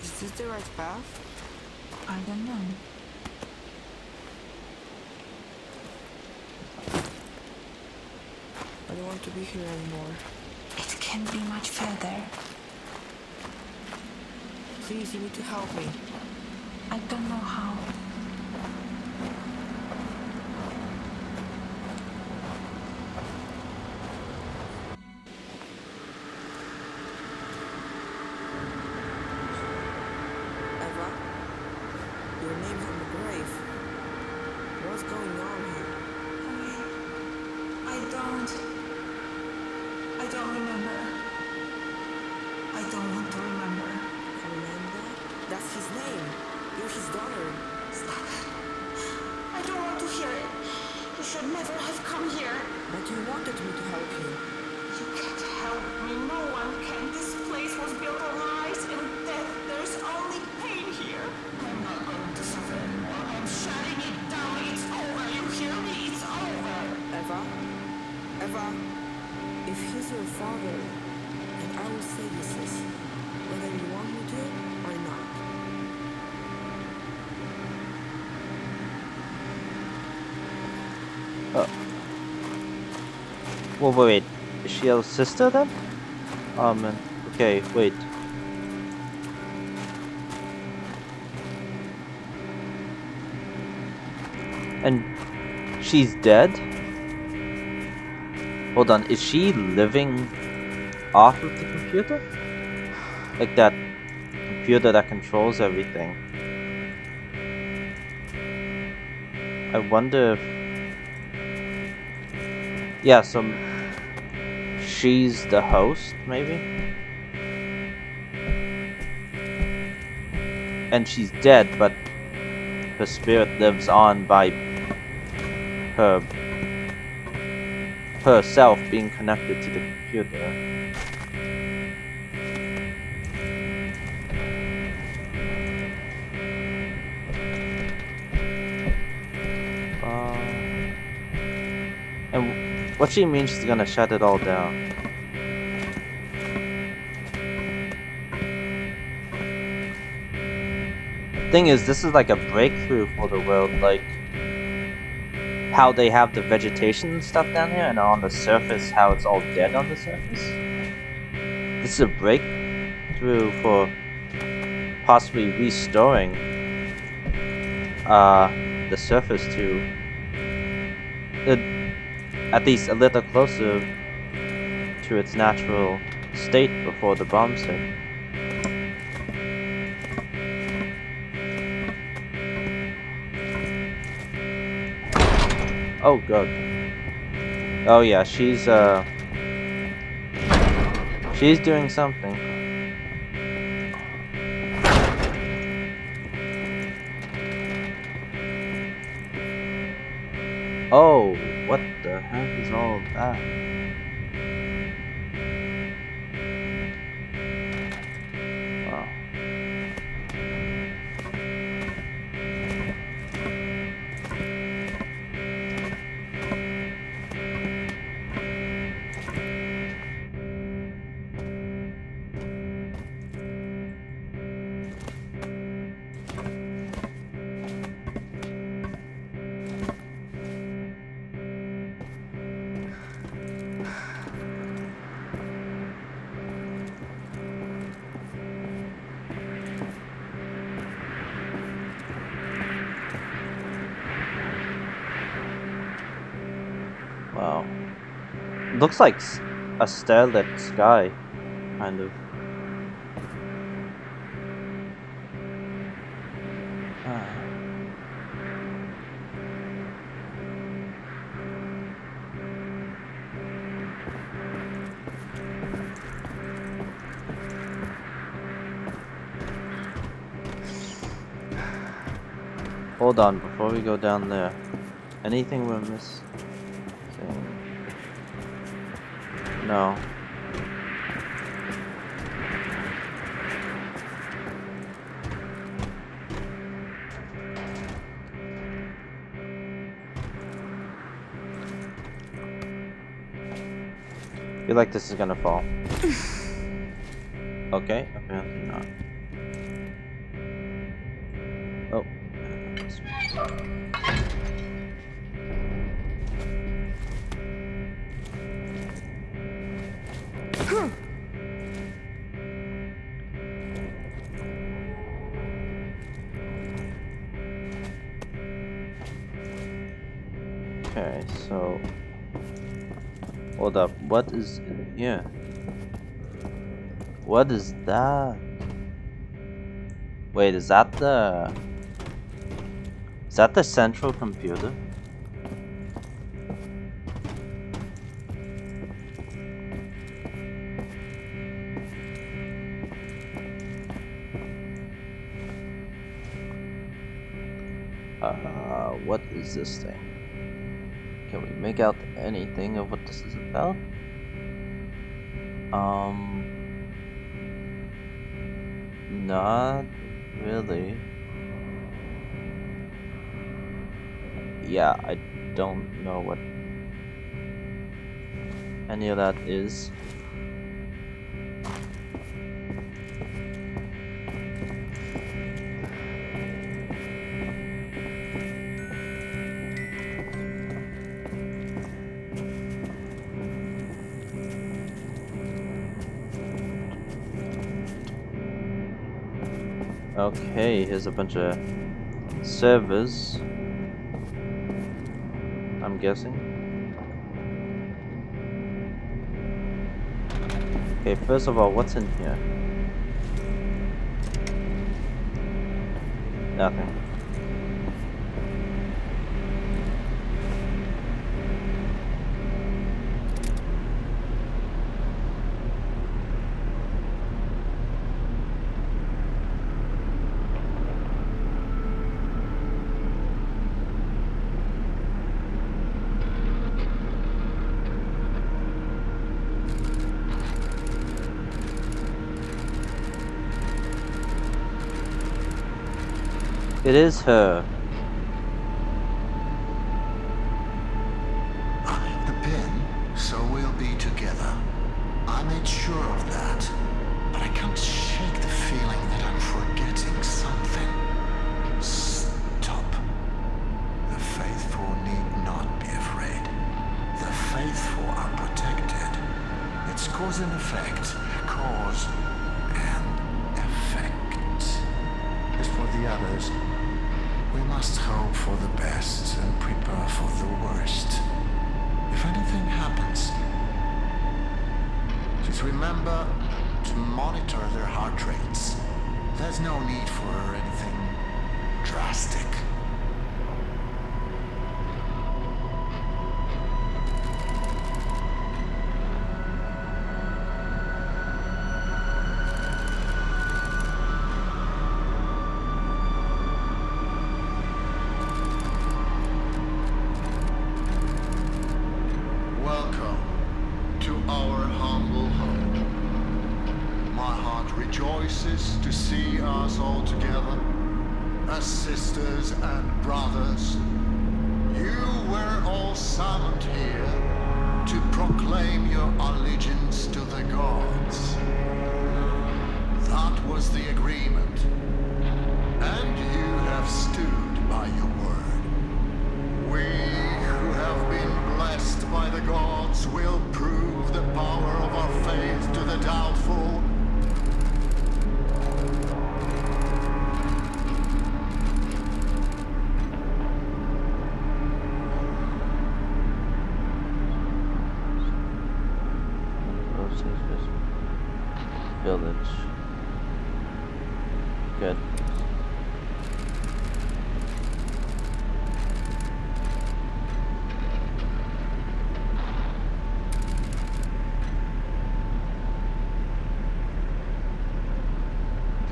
Is this the right path? I don't know. I don't want to be here anymore. It can't be much further. Please, you need to help me. I don't know how. Eva? Your name's on the grave. What's going on here? I don't remember. I don't want to remember. Amanda? That's his name. You're his daughter. Stop. I don't want to hear it. You should never have come here. But you wanted me to help you. You can't help me. No one can. This place was built on lies and death. There's only pain here. I'm not going to suffer anymore. I'm shutting it down. It's over. You hear me? It's over. Eva? Eva? If he's your father, then I will say this, whether you want me to or not. Wait. Is she a sister then? Oh man. Okay, wait. And she's dead? Hold on, is she living off of the computer? Like that computer that controls everything. I wonder if... Yeah, so she's the host, maybe? And she's dead, but her spirit lives on by her herself being connected to the computer. And what she means she's gonna shut it all down. Thing is, this is like a breakthrough for the world, like how they have the vegetation and stuff down here, and on the surface how it's all dead on the surface. This is a breakthrough for possibly restoring the surface to at least a little closer to its natural state before the bombs hit. Oh god. Oh yeah, she's doing something. Oh, what the heck is all that? Wow. Wow. Looks like a starlit sky, kind of. Hold on, before we go down there. Anything we're missing? No. I feel like this is gonna fall. Okay, apparently not. Oh. Okay, so hold up, what is in here? What is that? Wait, is that the central computer? What is this thing? Can we make out anything of what this is about? Not really. Yeah, I don't know what any of that is. Okay, here's a bunch of servers, I'm guessing. Okay, first of all, what's in here? Nothing. It is her. I have the pin, so we'll be together. I made sure of that, but I can't shake the feeling that I'm forgetting something. Stop. The faithful need not be afraid. The faithful are protected. It's cause and effect. Cause and effect. As for the others, we must hope for the best and prepare for the worst. If anything happens, just remember to monitor their heart rates. There's no need for anything drastic. Welcome to our humble home. My heart rejoices to see us all together as sisters and brothers. You were all summoned here to proclaim your allegiance to the gods. That was the agreement, and you have stood by your word. We who have been blessed by the gods will prove the power of our faith to the doubtful. Village. Good.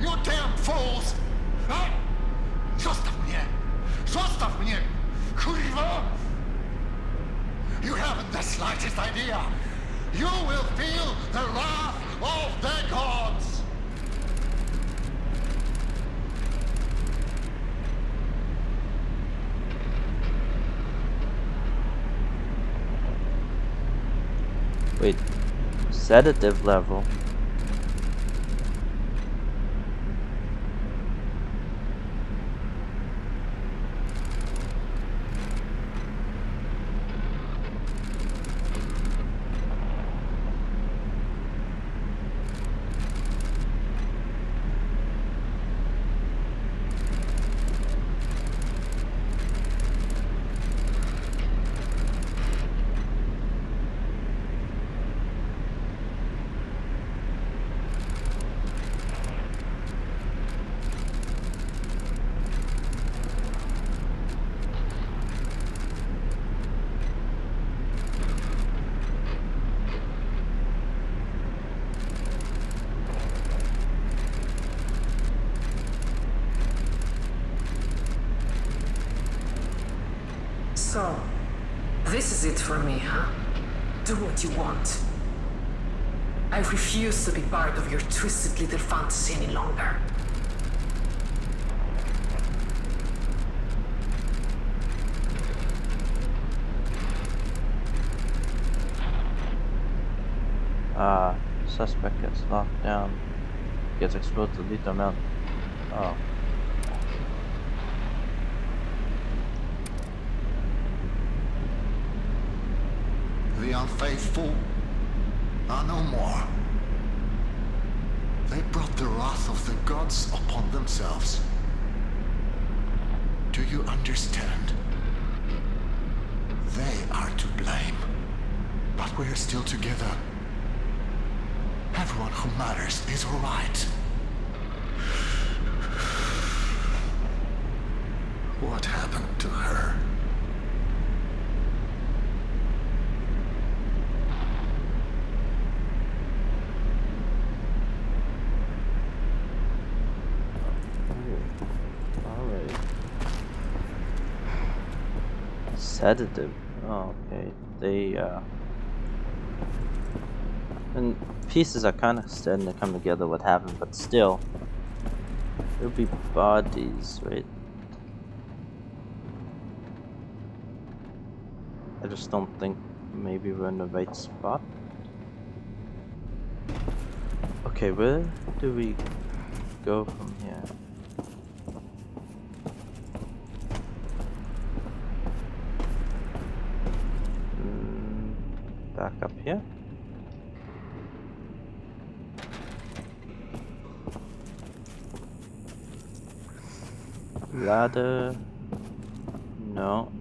You damn fools! Huh? Zostaw mnie! Zostaw mnie! Kurwa! You haven't the slightest idea! You will feel the wrath of the gods! Wait. Sedative level. So, this is it for me, huh? Do what you want. I refuse to be part of your twisted little fantasy any longer. Suspect gets locked down. Gets exposed to lethal amount. Oh. The unfaithful are no more. They brought the wrath of the gods upon themselves. Do you understand? They are to blame. But we are still together. Everyone who matters is alright. What happened to her? Alright. Sedative. Oh, okay. They, and pieces are kind of starting to come together what happened, but still, there'll be bodies, right? I just don't think maybe we're in the right spot. Okay, where do we go from here? Back up here. Ladder. No.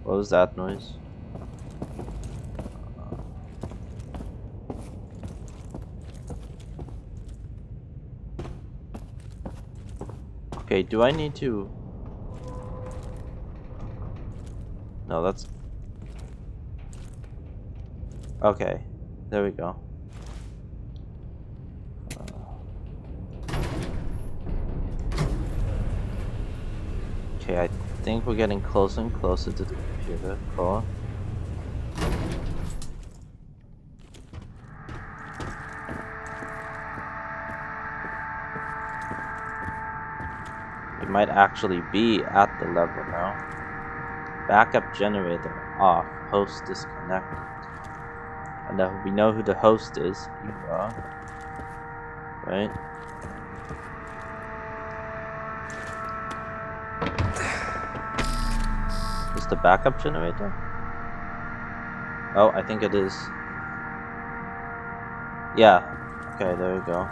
What was that noise? Okay, do I need to... No, that's... Okay, there we go. Okay, I think we're getting closer and closer to the computer core. We might actually be at the level now. Backup generator off, host disconnected. And we know who the host is. You are. Right? Is the backup generator? Oh, I think it is. Yeah. Okay, there we go.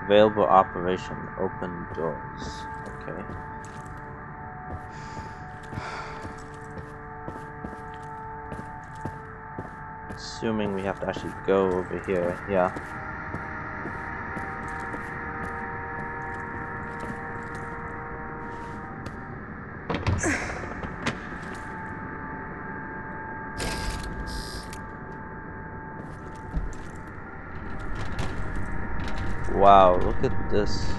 Available operation, open doors. Okay. Assuming we have to actually go over here, yeah. Wow, look at this.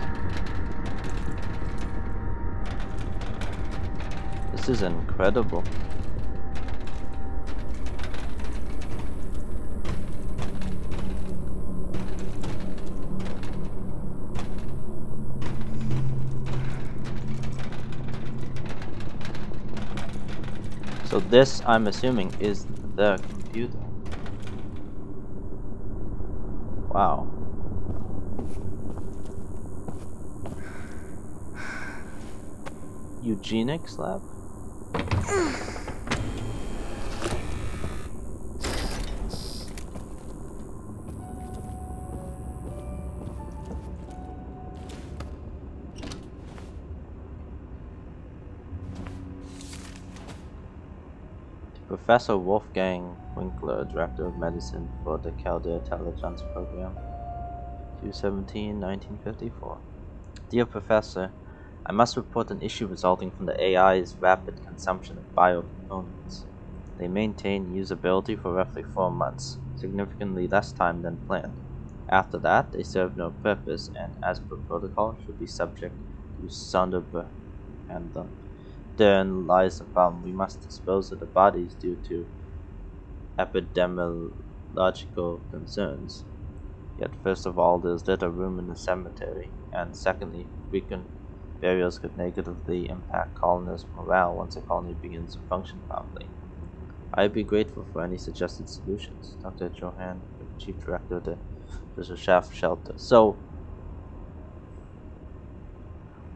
This is incredible. So this, I'm assuming, is the computer. Wow. Eugenics lab? Professor Wolfgang Winkler, Director of Medicine for the Calder Intelligence Program, 2/17/1954. Dear Professor, I must report an issue resulting from the AI's rapid consumption of biocomponents. They maintain usability for roughly 4 months, significantly less time than planned. After that, they serve no purpose and, as per protocol, should be subject to Sonderbehandlung. Therein lies the problem. We must dispose of the bodies due to epidemiological concerns. Yet, first of all, there's little room in the cemetery, and secondly, frequent burials could negatively impact colonists' morale once a colony begins to function properly. I'd be grateful for any suggested solutions. Dr. Johan, Chief Director of the Shaft Shelter. So,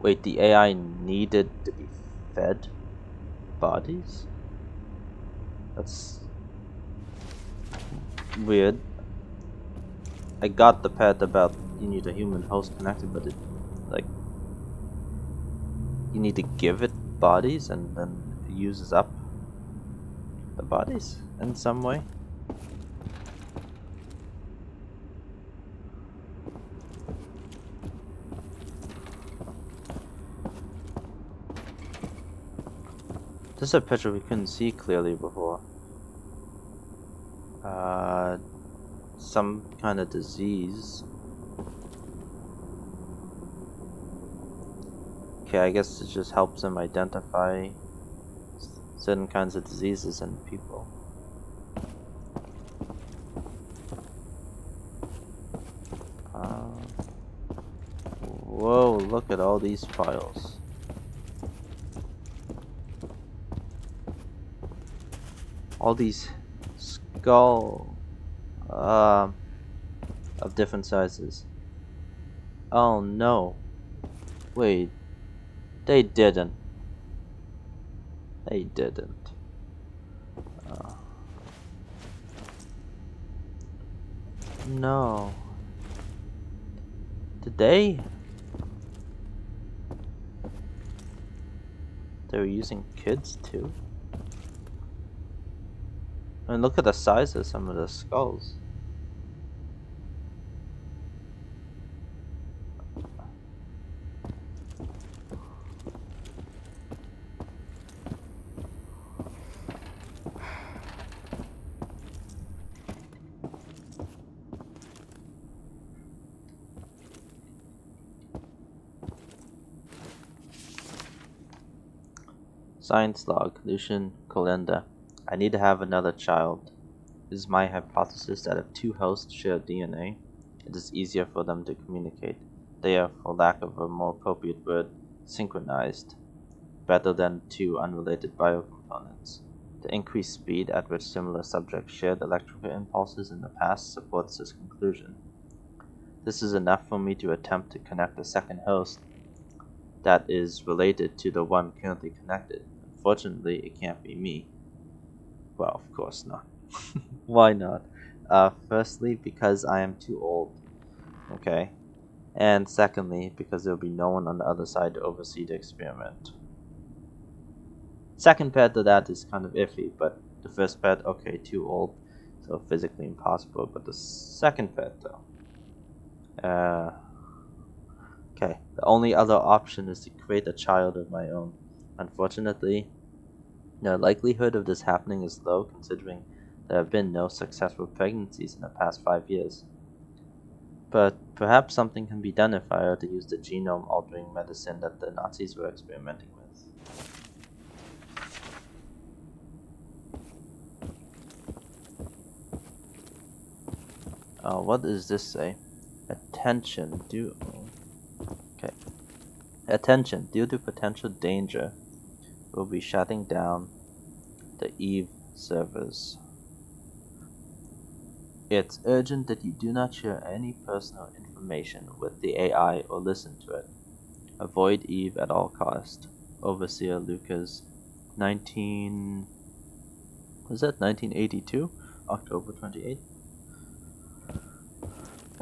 wait, the AI needed to be fed bodies? That's weird. I got the part about you need a human host connected, but it, like, you need to give it bodies and then it uses up the bodies in some way. This is a picture we couldn't see clearly before. Some kind of disease. Okay, I guess it just helps them identify certain kinds of diseases in people. Whoa, look at all these files. All these skull of different sizes. Oh no. Wait. They didn't. They didn't. No. Did they? They were using kids too? And look at the size of some of the skulls. Science log, Lucian Calenda. I need to have another child. It is my hypothesis that if two hosts share DNA, it is easier for them to communicate. They are, for lack of a more appropriate word, synchronized, rather than two unrelated biocomponents. The increased speed at which similar subjects shared electrical impulses in the past supports this conclusion. This is enough for me to attempt to connect a second host that is related to the one currently connected. Unfortunately, it can't be me. Well, of course not. Why not? Firstly, because I am too old. Okay. And secondly, because there will be no one on the other side to oversee the experiment. Second part to that is kind of iffy, but the first part, okay, too old, so physically impossible. But the second part, though. Okay, the only other option is to create a child of my own. Unfortunately, the likelihood of this happening is low, considering there have been no successful pregnancies in the past 5 years. But perhaps something can be done if I were to use the genome-altering medicine that the Nazis were experimenting with. What does this say? Attention, Attention, due to potential danger, we'll be shutting down the Eve servers. It's urgent that you do not share any personal information with the AI or listen to it. Avoid Eve at all cost. Overseer Lucas, 1982? October 28th?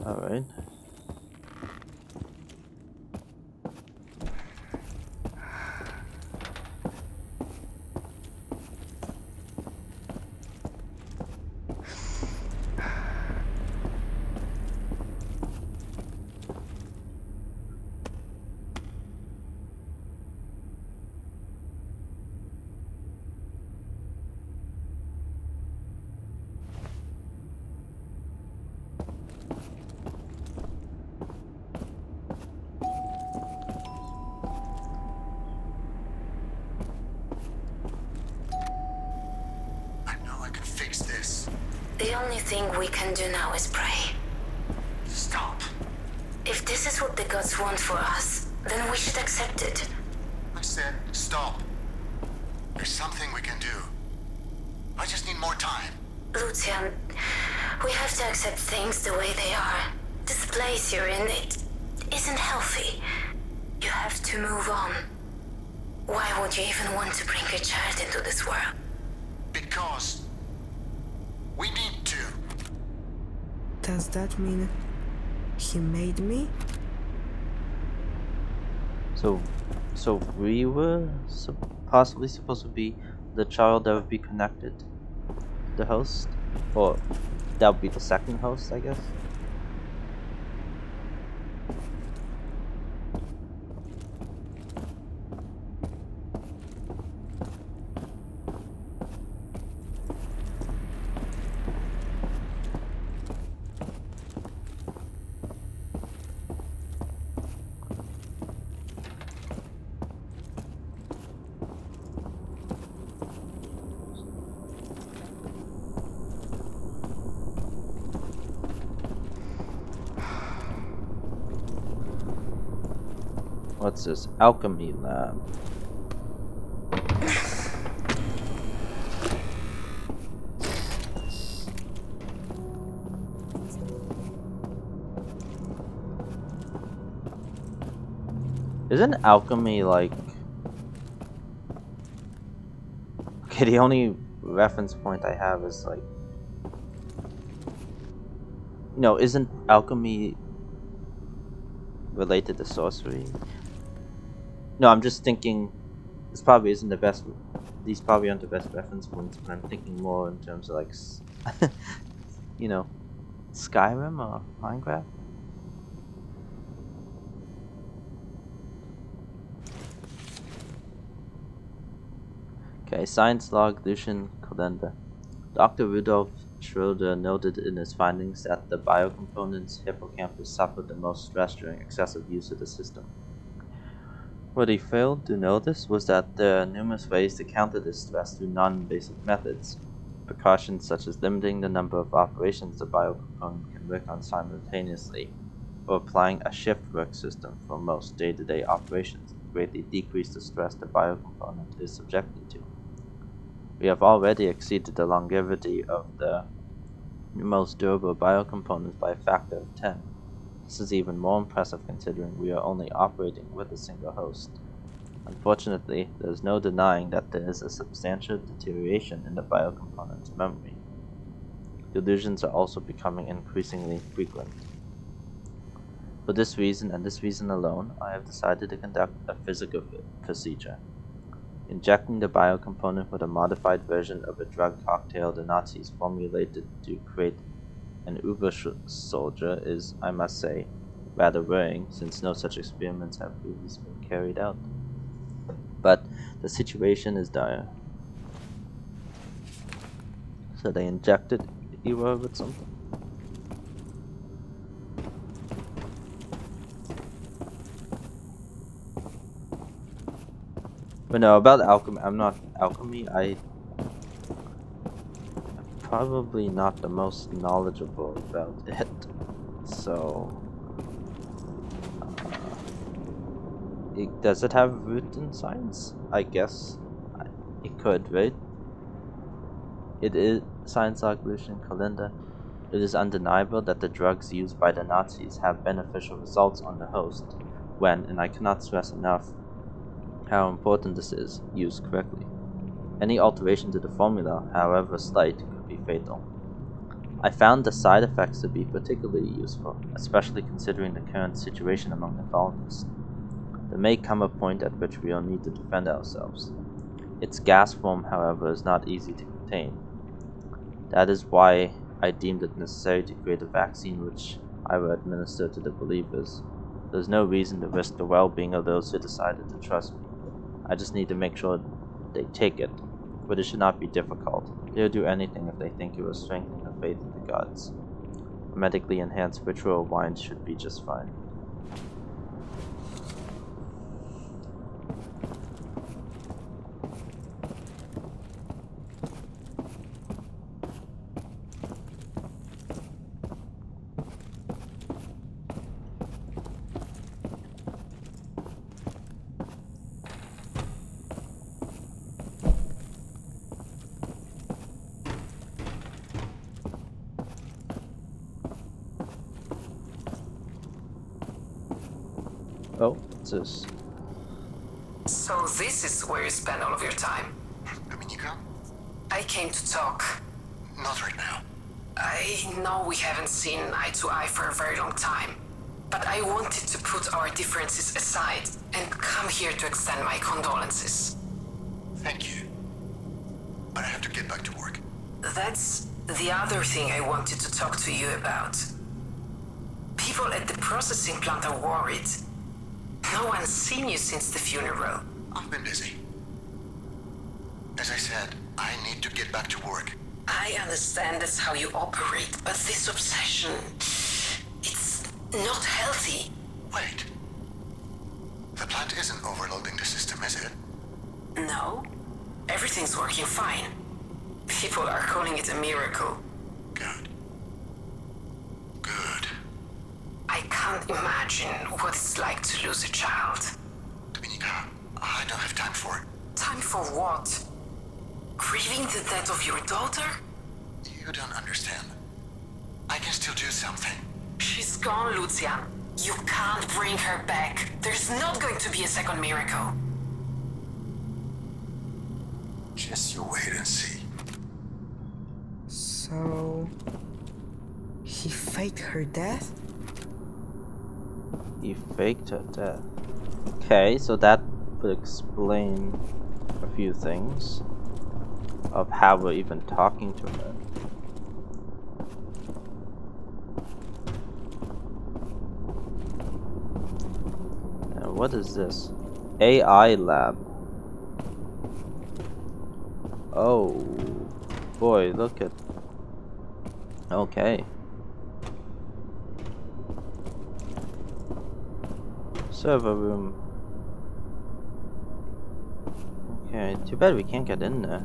Alright. The only thing we can do now is pray. Stop. If this is what the gods want for us, then we should accept it. I said stop. There's something we can do. I just need more time. Lucian, we have to accept things the way they are. This place you're in, it isn't healthy. You have to move on. Why would you even want to bring a child into this world? Because we need to. Does that mean he made me? So we were possibly supposed to be the child that would be connected to the host? Or that would be the second host, I guess? What's this? Alchemy lab. Isn't alchemy like... Okay, the only reference point I have is like... No, isn't alchemy related to sorcery? No, I'm just thinking this probably isn't the best. These probably aren't the best reference points, but I'm thinking more in terms of like, you know, Skyrim or Minecraft. Okay, science log Lucian calendar. Dr. Rudolf Schroeder noted in his findings that the biocomponent's hippocampus suffered the most stress during excessive use of the system. What he failed to notice was that there are numerous ways to counter this stress through non-invasive methods. Precautions such as limiting the number of operations the biocomponent can work on simultaneously, or applying a shift work system for most day-to-day operations greatly decrease the stress the biocomponent is subjected to. We have already exceeded the longevity of the most durable biocomponents by a factor of 10. This is even more impressive considering we are only operating with a single host. Unfortunately, there is no denying that there is a substantial deterioration in the biocomponent's memory. Delusions are also becoming increasingly frequent. For this reason and this reason alone, I have decided to conduct a physical procedure. Injecting the biocomponent with a modified version of a drug cocktail the Nazis formulated to create an Uber soldier is, I must say, rather worrying, since no such experiments have previously been carried out. But the situation is dire. So they injected Ewa with something. But no, about alchemy, I'm probably not the most knowledgeable about it. So, does it have root in science? I guess it could, right? It is Science Evolution Calendar. It is undeniable that the drugs used by the Nazis have beneficial results on the host when, and I cannot stress enough how important this is, used correctly. Any alteration to the formula, however slight, could be fatal. I found the side effects to be particularly useful, especially considering the current situation among the colonists. There may come a point at which we will need to defend ourselves. Its gas form, however, is not easy to contain. That is why I deemed it necessary to create a vaccine which I will administer to the believers. There is no reason to risk the well-being of those who decided to trust me. I just need to make sure they take it, but it should not be difficult. They'll do anything if they think it will strengthen their faith in the gods. A medically enhanced ritual wine should be just fine. Oh, what's this? So this is where you spend all of your time? Dominica? I came to talk. Not right now. I know we haven't seen eye to eye for a very long time, but I wanted to put our differences aside and come here to extend my condolences. Thank you. But I have to get back to work. That's the other thing I wanted to talk to you about. People at the processing plant are worried. No one's seen you since the funeral. I've been busy. As I said, I need to get back to work. I understand that's how you operate, but this obsession... it's not healthy. Wait. The plant isn't overloading the system, is it? No. Everything's working fine. People are calling it a miracle. Good. Good. I can't imagine what it's like to lose a child. I don't have time for it. Time for what? Grieving the death of your daughter? You don't understand. I can still do something. She's gone, Lucian. You can't bring her back. There's not going to be a second miracle. Just you wait and see. So... he faked her death? He faked her death. Okay, so that would explain a few things of how we're even talking to her. Now, what is this? AI lab. Oh boy, look at. Okay. Server room. Okay, too bad we can't get in there.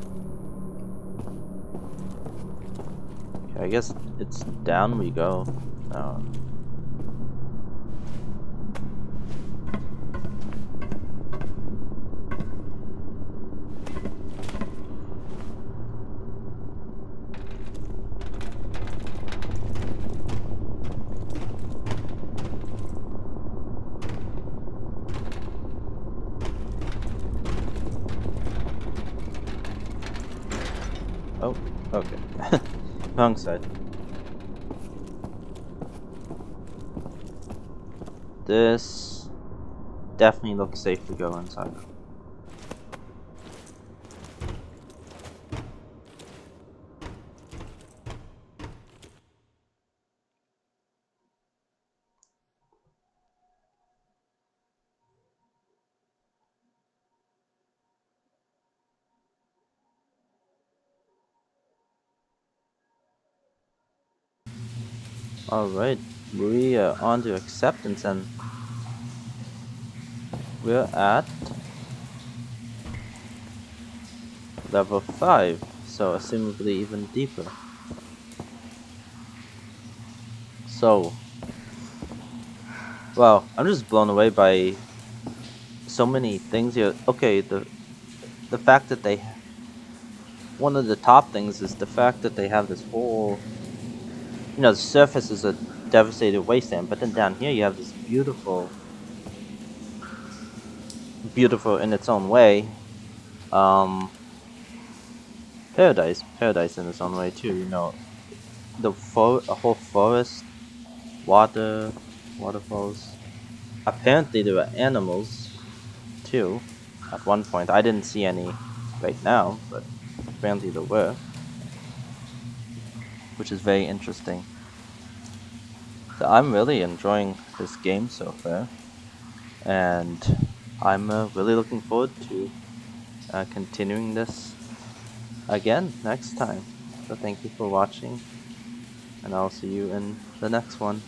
Okay, I guess it's down we go. Oh. Oh, okay. Wrong side. This definitely looks safe to go inside. Alright, we are on to acceptance and we're at level 5, so assumably even deeper. So, wow, I'm just blown away by so many things here. Okay, the fact that they, one of the top things is the fact that they have this whole, you know, the surface is a devastated wasteland, but then down here you have this beautiful in its own way, paradise in its own way too. You know, a whole forest, waterfalls. Apparently there were animals too. At one point, I didn't see any right now, but apparently there were, which is very interesting. So I'm really enjoying this game so far, and I'm really looking forward to continuing this again next time. So thank you for watching, and I'll see you in the next one.